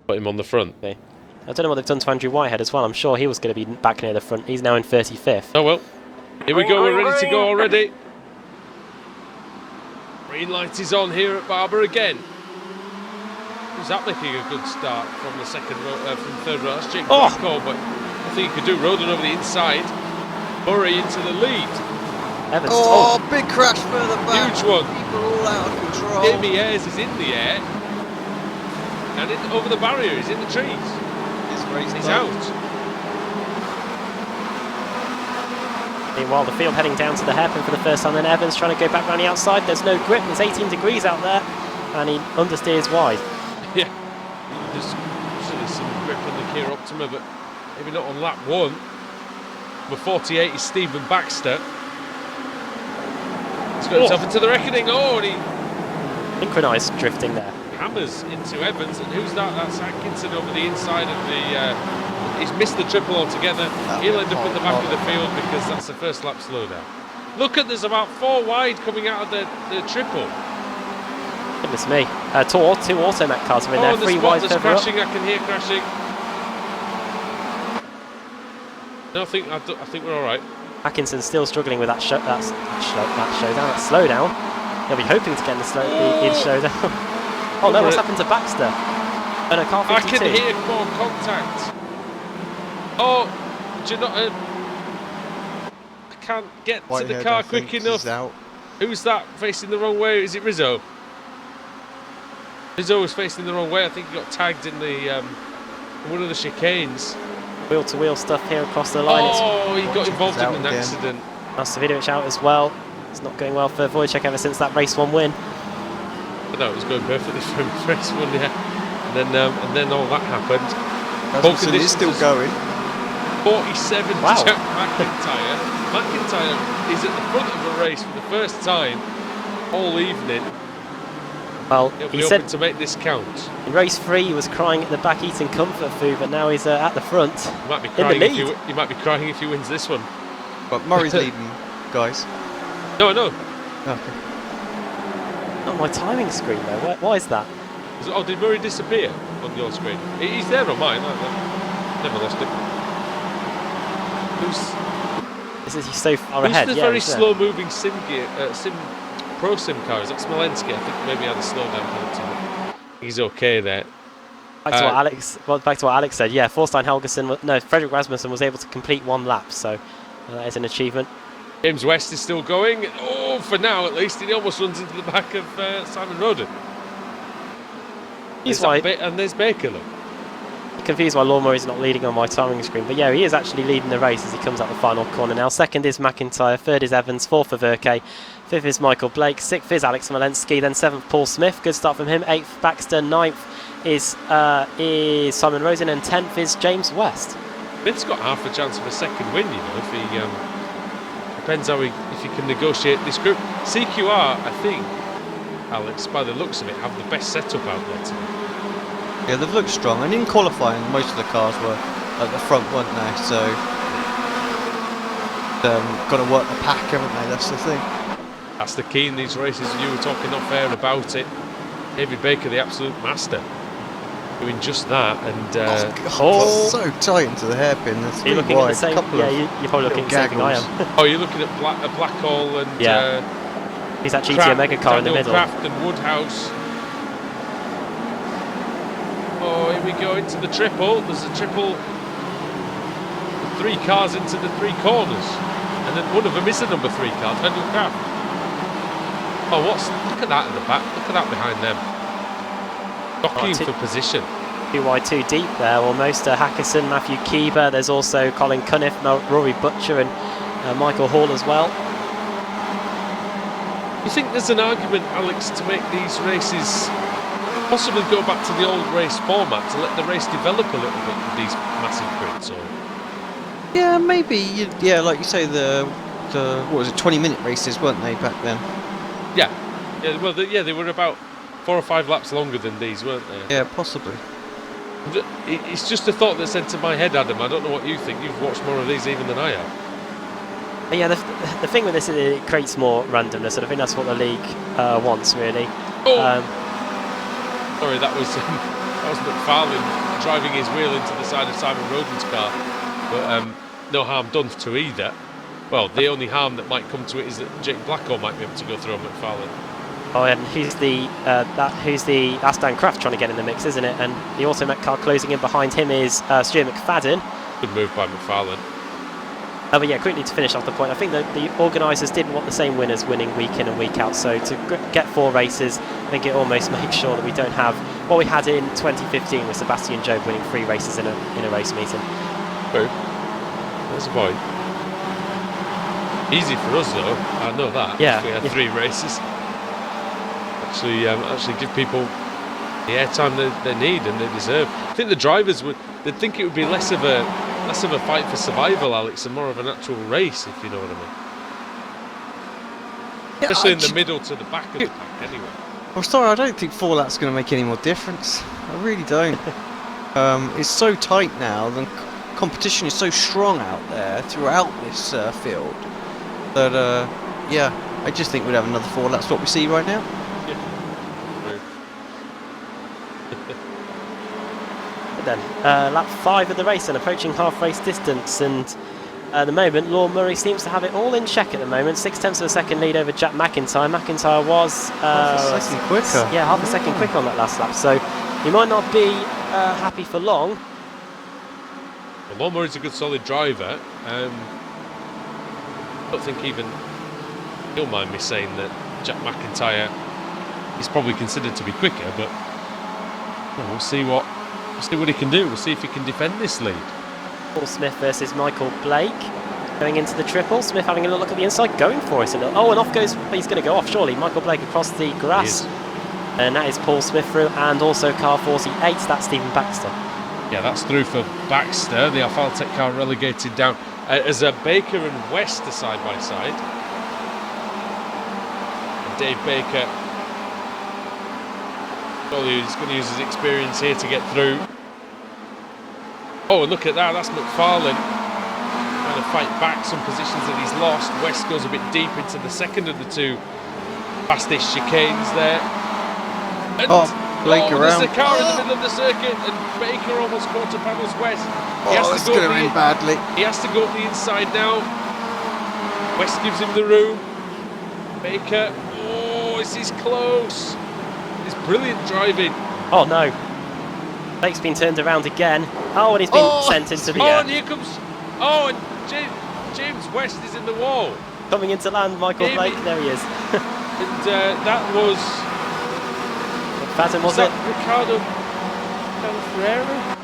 Put him on the front. Okay. I don't know what they've done to Andrew Whitehead as well. I'm sure he was going to be back near the front. He's now in 35th. Oh well. Here we go, we're ready to go already. Green light is on here at Barber again. Who's that making a good start from the second row, from the third row? That's Jake Blackhall, but I think he could do. Roden over the inside. Murray into the lead. Evans. Big crash further back. Huge one. People all out of control. Jamie Ayres is in the air. And over the barrier, he's in the trees. He's out. Meanwhile, the field heading down to the hairpin for the first time. Then Evans trying to go back around the outside. There's no grip. There's 18 degrees out there. And he understeers wide. Yeah, there's usually some grip on the Kia Optima, but maybe not on lap 1. Number 48 is Stephen Baxter. He's got himself into the reckoning. And he Synchronised drifting there. hammers into Evans. And who's that? That's Atkinson over the inside of the... he's missed the triple altogether. He'll end up in the back of the field because that's the first lap slowdown. Look there's about 4 wide coming out of the triple. Goodness me. Two Automac cars are in there. 3 wide there's further crashing. up. I can hear crashing. No, I think we're all right. Atkinson's still struggling with that showdown, that slowdown. He'll be hoping to get in the showdown. Oh no, what's happened to Baxter? Oh no, car 52. I can hear more contact. Do you not? I can't get to the car quick enough. Who's that facing the wrong way? Is it Rizzo? Rizzo was facing the wrong way. I think he got tagged in the one of the chicanes. Wheel-to-wheel stuff here across the line. He got involved in an accident. Savidovic out as well. It's not going well for Wojciech ever since that race 1 win. No, it was going perfectly for him. Race 1, yeah. And then all that happened. Rasmussen is still going. 47 Wow. Jack McIntyre. McIntyre is at the front of the race for the first time all evening. Well, He'll he be said hoping to make this count. in race 3 he was crying at the back eating comfort food, but now he's at the front. He might be in crying the if lead. he might be crying if he wins this one. But Murray's leading, guys. No. Okay. Not my timing screen though. Why is that? Did Murray disappear on your screen? He's there on mine. I've never lost him. He's so far Who's ahead. the Yeah, very he's there. slow-moving Pro Sim car? Is that Smolenski? I think maybe had a slowdown penalty. He's okay there. Back to what Alex said. Yeah, Thorstein Helgeson. No, Frederick Rasmussen was able to complete 1 lap, so that is an achievement. James West is still going. For now at least. He almost runs into the back of Simon Roden. And there's Baker, look. Confused why Law Murray's not leading on my timing screen, but yeah, he is actually leading the race as he comes out the final corner now. Second is McIntyre, third is Evans, fourth for Verke, fifth is Michael Blake, sixth is Alex Walensky, then seventh Paul Smith, good start from him, eighth Baxter, ninth is Simon Rosen, and 10th is James West. Smith's got half a chance of a second win, if he depends if he can negotiate this group. CQR, I think, Alex, by the looks of it, have the best setup out there today. Yeah, they've looked strong, and in qualifying most of the cars were at the front, weren't they? So got to work the pack, haven't they? That's the thing. That's the key in these races. You were talking off air about it. David Baker, the absolute master, doing just that. And so tight into the hairpin. That's You're looking at the same. Yeah, you're probably looking at the same thing I am. You're looking at Blackhall and he's that GT Omega car in the middle. Kraft and Woodhouse. Here we go into the triple. There's a triple. 3 cars into the 3 corners. And then one of them is the number 3 car, Wendell Kraft. Oh, look at that in the back. Look at that behind them. Jockeying for position. 2 wide, 2 deep there almost. Hackerson, Matthew Keeber. There's also Colin Cunniff, Rory Butcher, and Michael Hall as well. You think there's an argument, Alex, to make these races possibly go back to the old race format to let the race develop a little bit with these massive grids? Or? Yeah, maybe. Yeah, like you say, the what was it, 20-minute races, weren't they back then? Yeah. Well, they were about 4 or 5 laps longer than these, weren't they? Yeah, possibly. It's just a thought that's entered my head, Adam. I don't know what you think. You've watched more of these even than I have. Yeah, the thing with this is it creates more randomness, and I think that's what the league wants, really. Oh. Sorry, that was McFarlane driving his wheel into the side of Simon Roden's car, but no harm done to either. Well, the only harm that might come to it is that Jake Blackwell might be able to go through on McFarlane. Oh, and that's Dan Kraft trying to get in the mix, isn't it? And the Automet car closing in behind him is Stuart McFadden. Good move by McFarlane. But yeah, quickly to finish off the point, I think that the organisers didn't want the same winners winning week in and week out, so to get 4 races, I think it almost makes sure that we don't have what we had in 2015 with Sebastian Jobe winning 3 races in a race meeting. True. There's a point. Easy for us though, I know that. Yeah. If we had 3 races. Actually give people the airtime they need and they deserve. I think the drivers they'd think it would be less of a fight for survival, Alex, and more of an actual race, if you know what I mean. Yeah, especially in the middle to the back of the pack, anyway. I'm sorry, I don't think 4 laps going to make any more difference. I really don't. It's so tight now. The competition is so strong out there throughout this field that, yeah, I just think we'd have another 4 laps. What we see right now. Then lap 5 of the race and approaching half race distance, and at the moment Lord Murray seems to have it all in check at the moment. 0.6 of a second lead over Jack McIntyre. McIntyre was half a second quicker. Yeah, half a second quicker on that last lap, so he might not be happy for long. Well, Lord Murray's a good solid driver. I don't think even he'll mind me saying that Jack McIntyre is probably considered to be quicker, but we'll see what he can do. We'll see if he can defend this lead. Paul Smith versus Michael Blake going into the triple. Smith having a look at the inside, going for it. Oh, and off goes. He's going to go off, surely. Michael Blake across the grass. And that is Paul Smith through, and also car 48. That's Stephen Baxter. Yeah, that's through for Baxter. The Alphaltech car relegated down as Baker and West are side by side. And Dave Baker, well, he's going to use his experience here to get through. Oh, and look at that, that's McFarlane trying to fight back some positions that he's lost. West goes a bit deep into the second of the 2 fastest chicanes there. And Blake around. There's a car in the middle of the circuit, and Baker almost caught up Panos West. It's going to end badly. He has to go up the inside now. West gives him the room. Baker, this is close. It's brilliant driving. Oh no. Blake's been turned around again. Oh, and he's been sent into the air. And here comes... Oh, and James West is in the wall. Coming into land, Michael Blake. There he is. And that was... McFadden, was it? Ricardo Ferreira?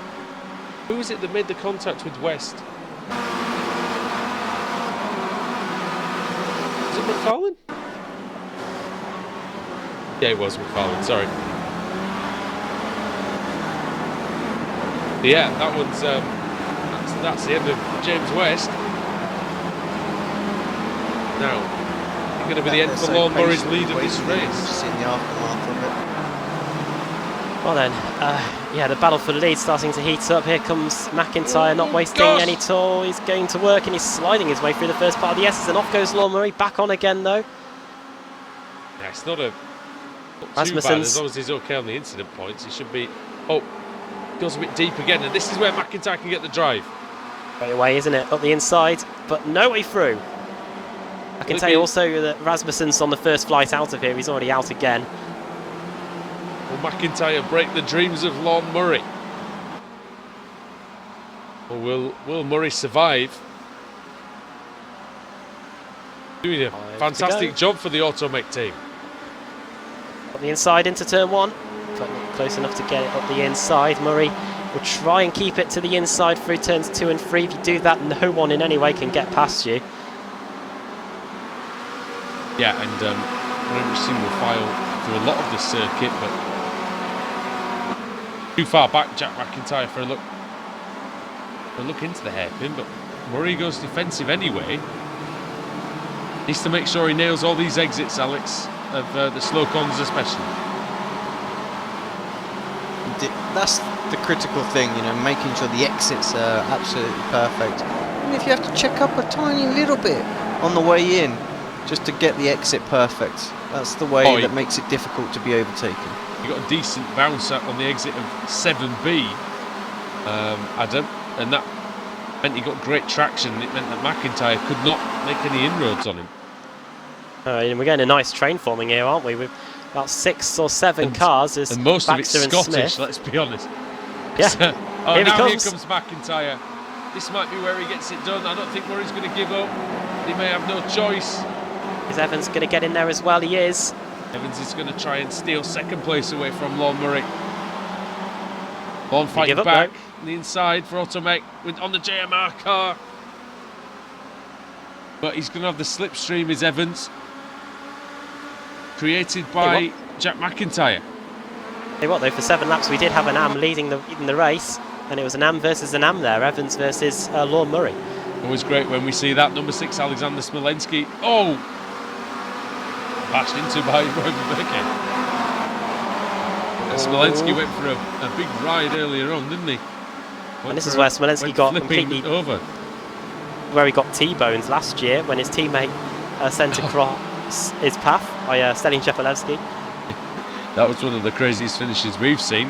Who was it that made the contact with West? Was it McFarlane? Yeah, it was McFarlane, sorry. Yeah, that one's that's the end of James West. Now, going to be the end for Lord Murray's lead of this race. In the aftermath of it. Well then, yeah, the battle for the lead starting to heat up. Here comes McIntyre, not wasting any toil. He's going to work and he's sliding his way through the first part of the S's, and off goes Lord Murray. Back on again though. Yeah, it's not too bad as long as he's okay on the incident points. He should be. Oh, goes a bit deep again, and this is where McIntyre can get the drive. Right away, isn't it? Up the inside, but no way through. I can tell you also that Rasmussen's on the first flight out of here. He's already out again. Will McIntyre break the dreams of Lord Murray? Or will Murray survive? Doing a fantastic job for the Automech team. Got the inside into turn 1, but not close enough to get it up the inside. Murray will try and keep it to the inside through turns 2 and 3. If you do that, no one in any way can get past you. Yeah, and very single file through a lot of this circuit, but too far back, Jack McIntyre for a look into the hairpin, but Murray goes defensive anyway. Needs to make sure he nails all these exits, Alex, of the slow corners especially. That's the critical thing, you know, making sure the exits are absolutely perfect. And if you have to check up a tiny little bit on the way in, just to get the exit perfect, that's the way that makes it difficult to be overtaken. You got a decent bounce up on the exit of 7B, Adam, and that meant he got great traction. It meant that McIntyre could not make any inroads on him. And we're getting a nice train forming here, aren't we? With about 6 or 7 cars. And most Baxter of it's Scottish, Smith. let's be honest. Yeah. So, Here he now comes. here comes McIntyre. This might be where he gets it done. I don't think Murray's going to give up. He may have no choice. Is Evans going to get in there as well? He is. Evans is going to try and steal second place away from Lon Murray. Lon fighting back on the inside for Automech on the JMR car. But he's going to have the slipstream, is Evans. Created by Jack McIntyre. Hey, what though, for 7 laps we did have an AM leading the race, and it was an AM versus an AM there, Evans versus Lon Murray. Always great when we see that. Number 6, Alexander Smolensky. Oh! Bashed into by Roman Burke. Smolensky went for a big ride earlier on, didn't he? And this is where Smolensky got completely over. Where he got T-bones last year when his teammate sent across his path by Stalin Shepelevsky. That was one of the craziest finishes we've seen.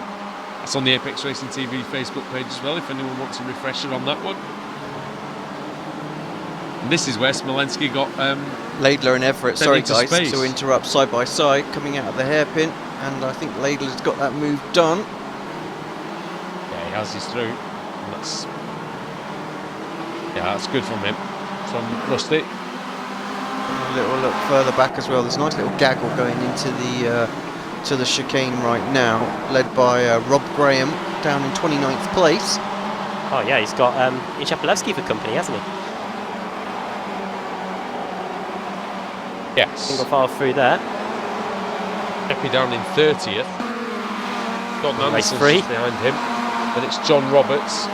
That's on the Apex Racing TV Facebook page as well, if anyone wants a refresher on that one. And this is where Smolensky got... Laidler and Everett, sorry guys, space. to interrupt side by side, coming out of the hairpin, and I think Laidler's got that move done. Yeah, he has his through. And that's good from him, from Rusty. A little look further back as well. There's a nice little gaggle going into the to the chicane right now, led by Rob Graham down in 29th place. Oh yeah, he's got Shepelevsky for company, hasn't he? Yes. Single file through there. Epi down in 30th. Gordon Anderson's free behind him. Then it's John Roberts.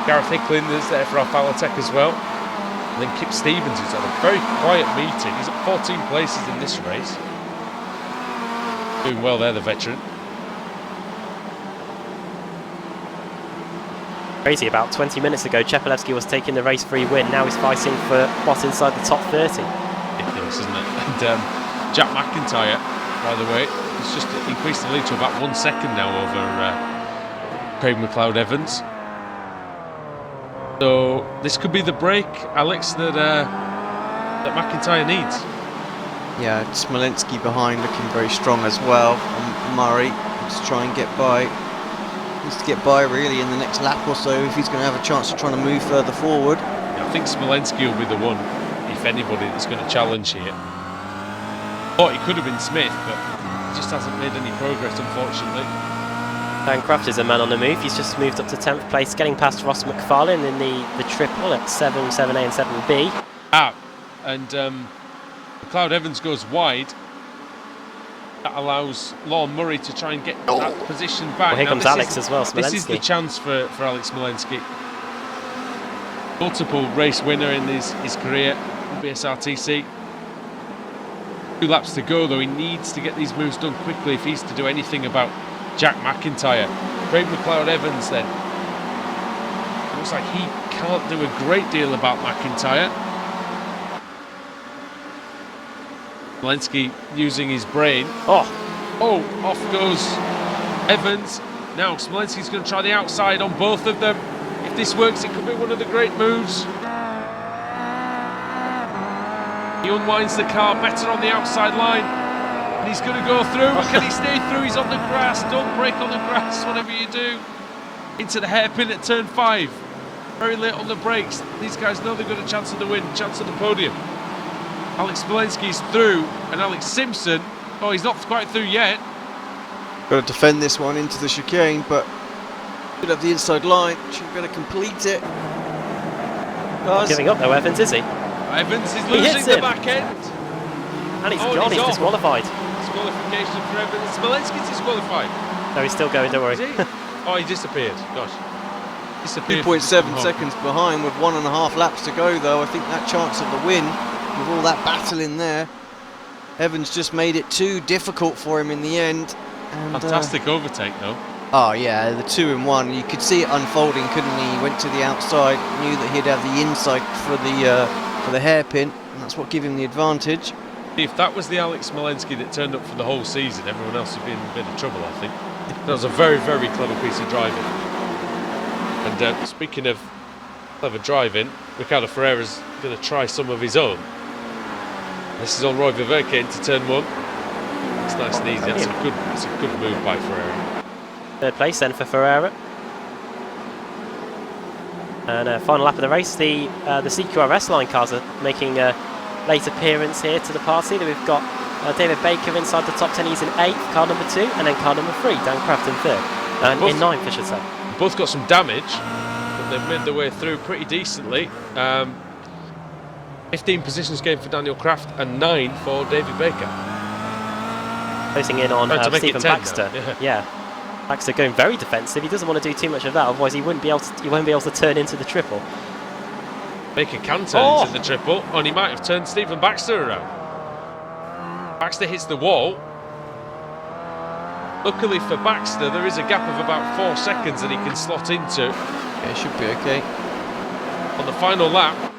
Gareth Hicklin is there for Alphalatech as well. And then Kip Stevens is on a very quiet meeting. He's at 14 places in this race. Doing well there, the veteran. Crazy, about 20 minutes ago, Shepelevsky was taking the race free win. Now he's fighting for what's inside the top 30. Ridiculous, isn't it? And Jack McIntyre, by the way, has just increased the lead to about 1 second now over Craig McLeod Evans. So this could be the break, Alex, that McIntyre needs. Yeah, Smolensky behind, looking very strong as well. And Murray needs to try and get by. Needs to get by really in the next lap or so if he's going to have a chance of trying to move further forward. I think Smolensky will be the one, if anybody, that's going to challenge here. Thought he could have been Smith, but he just hasn't made any progress, unfortunately. Dan Craft is a man on the move. He's just moved up to 10th place, getting past Ross McFarlane in the triple at 7, 7A and 7B. And McLeod Evans goes wide. That allows Lon Murray to try and get that position back. Well, here comes Alex as well, Smolensky. This is the chance for Alex Smolensky. Multiple race winner in his career in BSRTC. 2 laps to go, though. He needs to get these moves done quickly if he's to do anything about Jack McIntyre. Craig McLeod Evans then. It looks like he can't do a great deal about McIntyre. Smolensky using his brain. Oh, off goes Evans. Now Smolensky's going to try the outside on both of them. If this works, it could be one of the great moves. He unwinds the car better on the outside line. And he's going to go through. Can he stay through? He's on the grass. Don't break on the grass, whatever you do. Into the hairpin at turn 5. Very late on the brakes. These guys know they've got a chance of the win, chance of the podium. Alex Smolensky's through, and Alex Simpson, Oh, he's not quite through yet. Got to defend this one into the chicane, but should have the inside line. Should be able to complete it. Not giving up though, Evans, is he? Evans is losing the back end. And he's gone, he's disqualified. Disqualification for Evans. Smolensky's disqualified. No, he's still going, don't worry. Is he? Oh, he disappeared. Gosh. Disappeared. 2.7 seconds behind with 1.5 laps to go, though. I think that chance of the win, with all that battle in there, Evans just made it too difficult for him in the end. And, fantastic overtake, though. Oh yeah, the 2-in-1. You could see it unfolding, couldn't he? He went to the outside, knew that he'd have the inside for the hairpin, and that's what gave him the advantage. If that was the Alex Smolensky that turned up for the whole season, everyone else would be in a bit of trouble, I think. That was a very, very clever piece of driving. And speaking of clever driving, Ricardo Ferreira's going to try some of his own. This is on Roy Ververke into turn 1. It's nice and easy. That's a good move by Ferreira. Third place then for Ferreira. And final lap of the race, the CQRS line cars are making a late appearance here to the party. We've got David Baker inside the top 10. He's in 8th, car number 2, and then car number 3, Dan Craft in 3rd. And in 9th, I should say. Both got some damage, but they've made their way through pretty decently. 15 positions gained for Daniel Craft and 9 for David Baker. Closing in on Stephen Baxter. Yeah. Baxter going very defensive. He doesn't want to do too much of that, otherwise he won't be able to turn into the triple. Baker can turn into the triple, and he might have turned Stephen Baxter around. Baxter hits the wall. Luckily for Baxter, there is a gap of about 4 seconds that he can slot into. Yeah, it should be okay. On the final lap.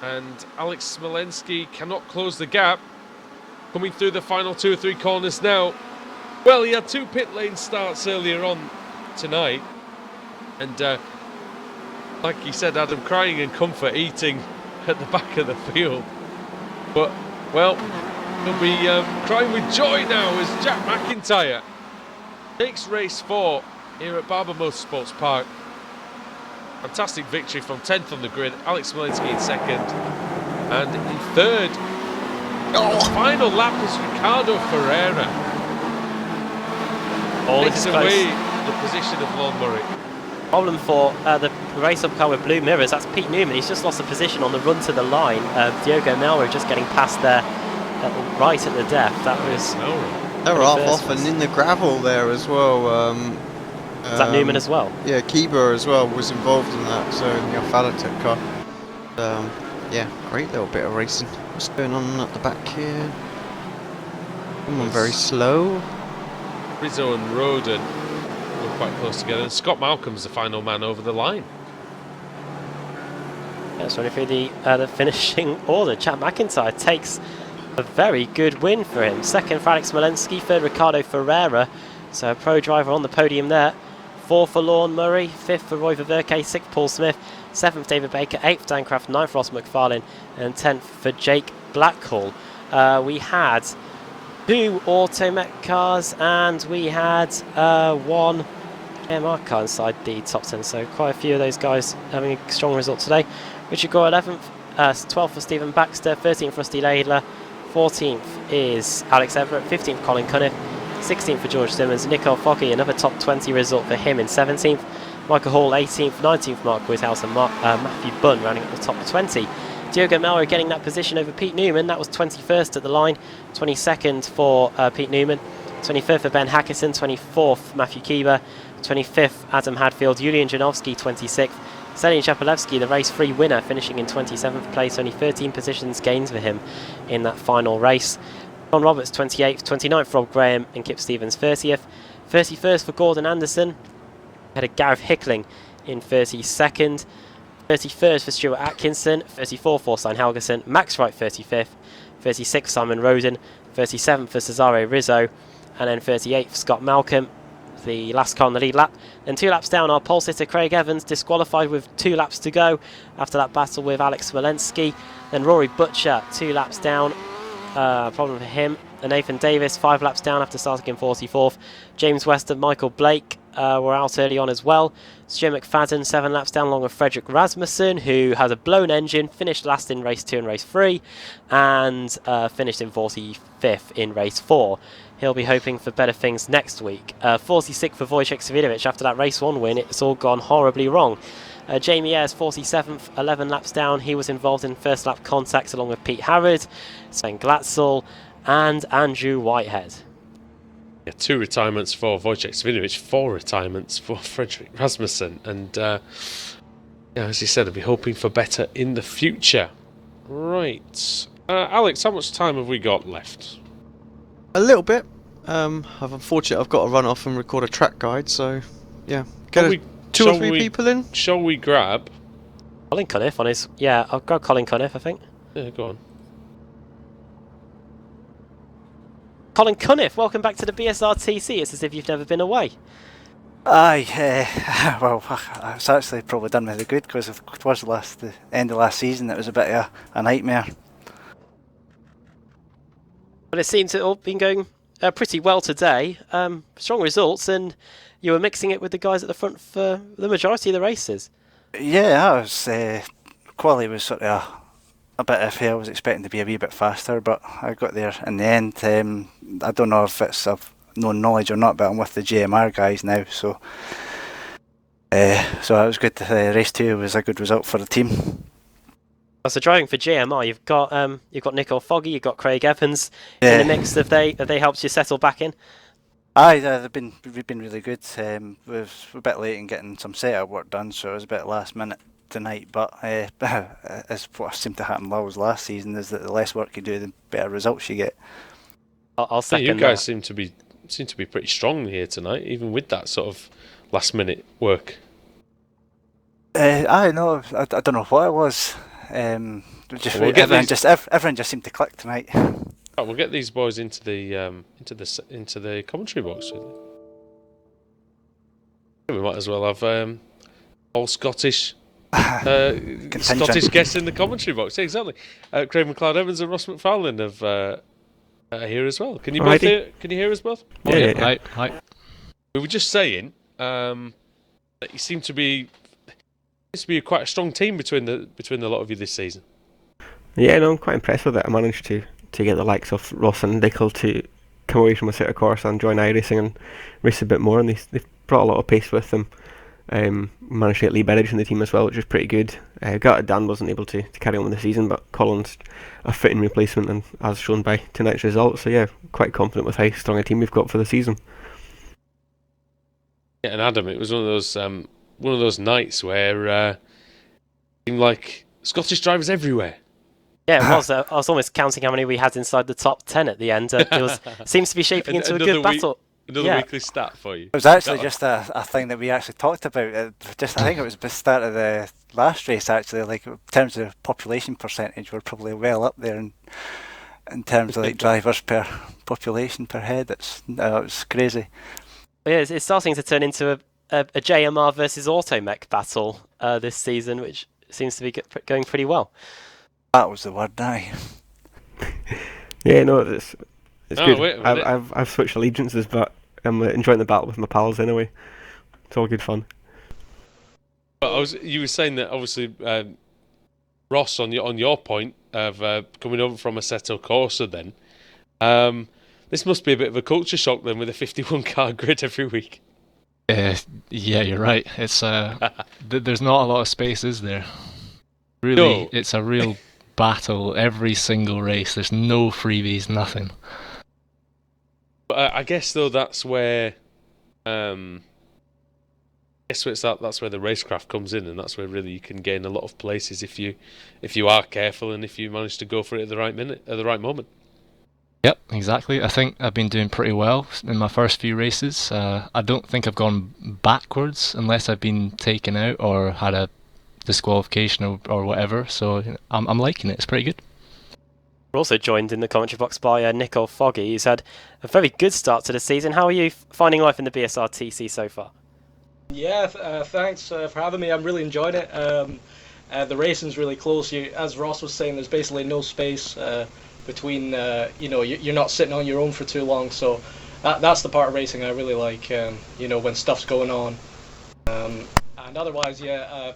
And Alex Smolensky cannot close the gap. Coming through the final 2 or 3 corners now. Well, he had 2 pit lane starts earlier on tonight. And like he said, Adam, crying in comfort, eating at the back of the field. But, well, he'll be crying with joy now as Jack McIntyre takes race 4 here at Barber Motorsports Park. Fantastic victory from 10th on the grid. Alex Smolensky in 2nd. And in 3rd, final lap is Ricardo Ferreira. Takes away the position of Lon Murray. Problem for the race-up car with blue mirrors, that's Pete Newman. He's just lost the position on the run to the line. Diogo Melro just getting past there right at the depth. That was... They were off and in the gravel there as well. Is that Newman as well? Yeah, Kiba as well was involved in that, so in the Alphalatech car. Yeah, great little bit of racing. What's going on at the back here? Come on, very slow. Rizzo and Roden were quite close together, and Scott Malcolm's the final man over the line. That's running through the finishing order. Chad McIntyre takes a very good win for him. 2nd for Alex Smolensky, 3rd Ricardo Ferreira. So a pro driver on the podium there. 4th for Lon Murray, 5th for Roy Ververke, 6th Paul Smith, 7th David Baker, 8th Dan Craft, 9th Ross McFarlane, and 10th for Jake Blackhall. We had 2 Automech cars and we had 1 MR car inside the top 10, so quite a few of those guys having a strong result today. Richard Gore 11th, 12th for Stephen Baxter, 13th Rusty Laidler, 14th is Alex Everett, 15th Colin Cunniff, 16th for George Simmons, Nicole Foggy, another top 20 result for him in 17th, Michael Hall 18th, 19th Mark Whithouse, and Matthew Bunn rounding up the top 20. Diogo Melro getting that position over Pete Newman, that was 21st at the line, 22nd for Pete Newman, 25th for Ben Hackison, 24th Matthew Kiba, 25th Adam Hadfield, Julian Janowski 26th, Selian Chapalevsky, the race 3 winner, finishing in 27th place, only 13 positions gains for him in that final race. John Roberts 28th, 29th for Rob Graham and Kip Stevens 30th, 31st for Gordon Anderson, had a Gareth Hickling in 32nd, 31st for Stuart Atkinson, 34th for Stein Helgerson, Max Wright 35th, 36th Simon Roden, 37th for Cesare Rizzo, and then 38th for Scott Malcolm, the last car on the lead lap. Then 2 laps down, our pole sitter Craig Evans disqualified with 2 laps to go after that battle with Alex Smolensky. Then Rory Butcher 2 laps down, problem for him. And Nathan Davis 5 laps down after starting in 44th. James West and Michael Blake were out early on as well. Stu McFadden 7 laps down along with Frederick Rasmussen, who has a blown engine, finished last in race 2 and race 3, and finished in 45th in race 4. He'll be hoping for better things next week. 46th for Wojciech Swiatovic after that race 1 win. It's all gone horribly wrong. Jamie Ayres 47th, 11 laps down. He was involved in first lap contacts along with Pete Harrod, Sven Glatzel, and Andrew Whitehead. Yeah, 2 retirements for Wojciech Swiatovic, 4 retirements for Frederick Rasmussen, and as you said, I'll be hoping for better in the future. Right, Alex, how much time have we got left? A little bit. Unfortunately, I've got to run off and record a track guide, so yeah. Get 2 or 3 people in. Shall we grab Colin Cunniff on his... Yeah, I'll grab Colin Cunniff, I think. Yeah, go on. Colin Cunniff, welcome back to the BSRTC. It's as if you've never been away. Aye, well, it's actually probably done me the good, because it was the end of last season. It was a bit of a nightmare. But it seems to all been going pretty well today. Strong results, and you were mixing it with the guys at the front for the majority of the races. Yeah, I was. Quali was sort of a bit iffy. I was expecting to be a wee bit faster, but I got there in the end. I don't know if it's of known knowledge or not, but I'm with the JMR guys now, so it was good. Race 2 was a good result for the team. So driving for JMR, you've got Nico Foggy, you've got Craig Evans in the mix. Have they helped you settle back in? Aye, we've been really good. We were a bit late in getting some setup work done, so it was a bit last minute tonight. But as what seemed to happen last season, is that the less work you do, the better results you get. I'll second you guys that. seem to be pretty strong here tonight, even with that sort of last minute work. I know. I don't know what it was. Everyone just seemed to click tonight. Oh, we'll get these boys into the commentary box. We might as well have all Scottish guests in the commentary box. Yeah, exactly. Craig McLeod Evans and Ross McFarlane are here as well. Can you both hear? Can you hear us both? Yeah. Hi. We were just saying that you seem to be quite a strong team between the lot of you this season. Yeah, no, I'm quite impressed with it. I managed to get the likes of Ross and Nickel to come away from a set of course and join iRacing and race a bit more, and they've brought a lot of pace with them. Managed to get Lee Berridge in the team as well, which is pretty good. Dan wasn't able to carry on with the season, but Colin's a fitting replacement, and as shown by tonight's results. So yeah, quite confident with how strong a team we've got for the season. Yeah, and Adam, it was one of those nights where it seemed like Scottish drivers everywhere. Yeah, it was. I was almost counting how many we had inside the top 10 at the end. It seems to be shaping into a good battle. Another weekly stat for you. It was actually just a thing that we actually talked about. I think it was the start of the last race, actually. Like, in terms of population percentage, we're probably well up there in terms of like drivers per population per head. It's crazy. Yeah, it's starting to turn into a JMR versus Automech battle this season, which seems to be going pretty well. That was the word, aye. Yeah, no, it's good. Wait a minute. I've switched allegiances, but I'm enjoying the battle with my pals anyway. It's all good fun. But you were saying that obviously Ross, on your point of coming over from Assetto Corsa, then this must be a bit of a culture shock then with a 51 car grid every week. Yeah, you're right. It's there's not a lot of space, is there? Really, no. It's a real battle every single race. There's no freebies, nothing. But I guess though that's where that's where the racecraft comes in, and that's where really you can gain a lot of places if you are careful and if you manage to go for it at the right moment. Yep, exactly. I think I've been doing pretty well in my first few races. I don't think I've gone backwards unless I've been taken out or had a disqualification or whatever. So I'm liking it. It's pretty good. We're also joined in the commentary box by Nico Foggy. He's had a very good start to the season. How are you finding life in the BSRTC so far? Yeah, thanks for having me. I'm really enjoying it. The racing's really close. As Ross was saying, there's basically no space between, you're not sitting on your own for too long. So that's the part of racing I really like. You know, when stuff's going on. And otherwise, yeah,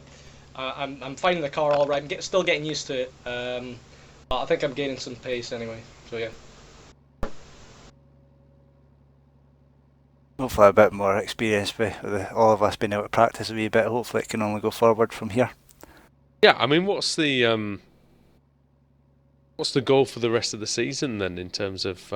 I'm finding the car all right. I'm still getting used to it. But I think I'm gaining some pace anyway. So yeah. Hopefully a bit more experience with all of us being able to practice a wee bit. Hopefully it can only go forward from here. Yeah, I mean, what's the goal for the rest of the season then in terms of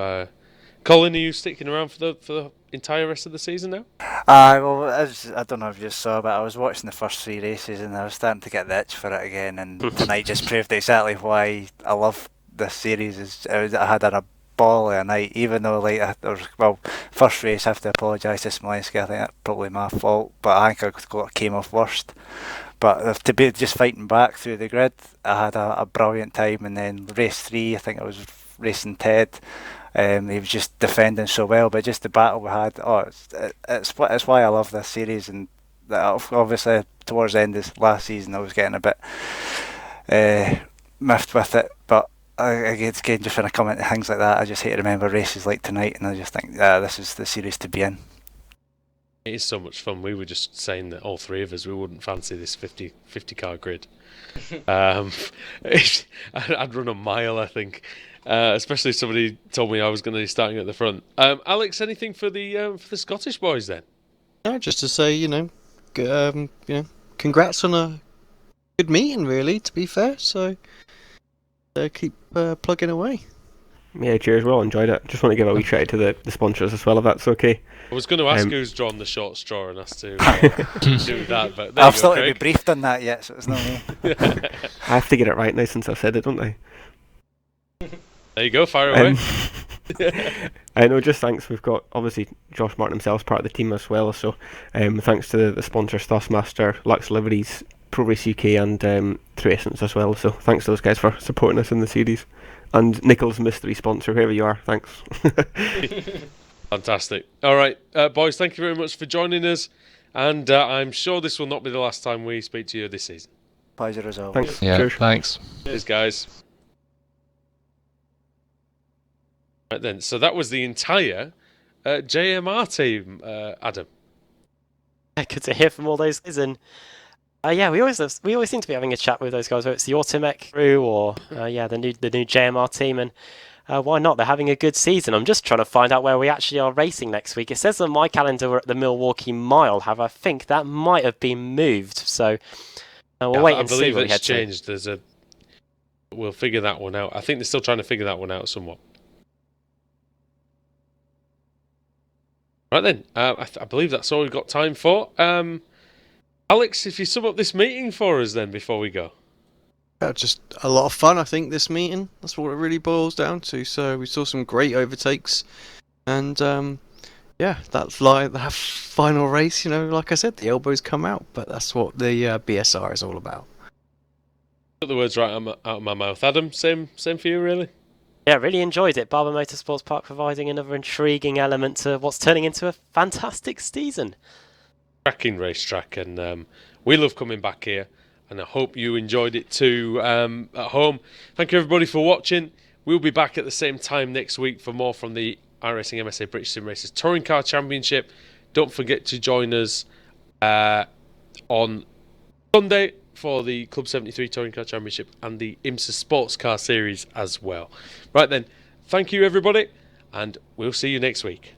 Colin? Are you sticking around for the entire rest of the season now? Well, I don't know if you saw, but I was watching the first 3 races and I was starting to get the itch for it again. And tonight just proved exactly why I love this series. I had a ball of a night, even though first race I have to apologise to Smolenski. I think that's probably my fault, but I think I came off worst. But to be just fighting back through the grid, I had a brilliant time. And then race 3, I think I was racing Ted. He was just defending so well, but just the battle we had. It's why I love this series. And obviously towards the end of last season, I was getting a bit miffed with it. But again, just when I come into things like that, I just hate to remember races like tonight, and I just think this is the series to be in. It is so much fun. We were just saying that all three of us, we wouldn't fancy this 50 car grid. I'd run a mile, I think. Especially if somebody told me I was going to be starting at the front. Alex, anything for the Scottish boys then? No, just to say, congrats on a good meeting, really. To be fair, so keep plugging away. Yeah, cheers. We all enjoyed it. Just want to give a wee shout out to the sponsors as well, if that's okay. I was going to ask who's drawn the short straw and asked to do that, but I've still to be briefed on that yet, so it's not me. I have to get it right now since I've said it, don't I? There you go, fire away. I know, just thanks. We've got, obviously, Josh Martin himself part of the team as well, so thanks to the sponsors, Taskmaster, Lux Liveries, Pro Race UK and True Essence as well, so thanks to those guys for supporting us in the series. And Nichols mystery sponsor, wherever you are, thanks. Fantastic. All right, boys, thank you very much for joining us, and I'm sure this will not be the last time we speak to you this season. Pleasure as always. Thanks. Yeah, cheers. Thanks. Cheers, guys. Right then, so that was the entire JMR team, Adam. Good to hear from all those guys, and we always seem to be having a chat with those guys, whether it's the Automech crew or the new JMR team, and why not? They're having a good season. I'm just trying to find out where we actually are racing next week. It says on my calendar we're at the Milwaukee Mile. However, I think that might have been moved, so we'll wait and see. I believe it's changed. We'll figure that one out. I think they're still trying to figure that one out somewhat. Right then, I believe that's all we've got time for. Alex, if you sum up this meeting for us then before we go. Just a lot of fun, I think, this meeting. That's what it really boils down to. So we saw some great overtakes. And, that's like that final race, like I said, the elbows come out. But that's what the BSR is all about. Put the words right out of my mouth. Adam, same for you, really? Yeah, really enjoyed it. Barber Motorsports Park providing another intriguing element to what's turning into a fantastic season. Cracking racetrack, and we love coming back here, and I hope you enjoyed it too at home. Thank you everybody for watching. We'll be back at the same time next week for more from the iRacing MSA British Sim Racers Touring Car Championship. Don't forget to join us on Sunday for the Club 73 Touring Car Championship and the IMSA Sports Car Series as well. Right then, thank you everybody, and we'll see you next week.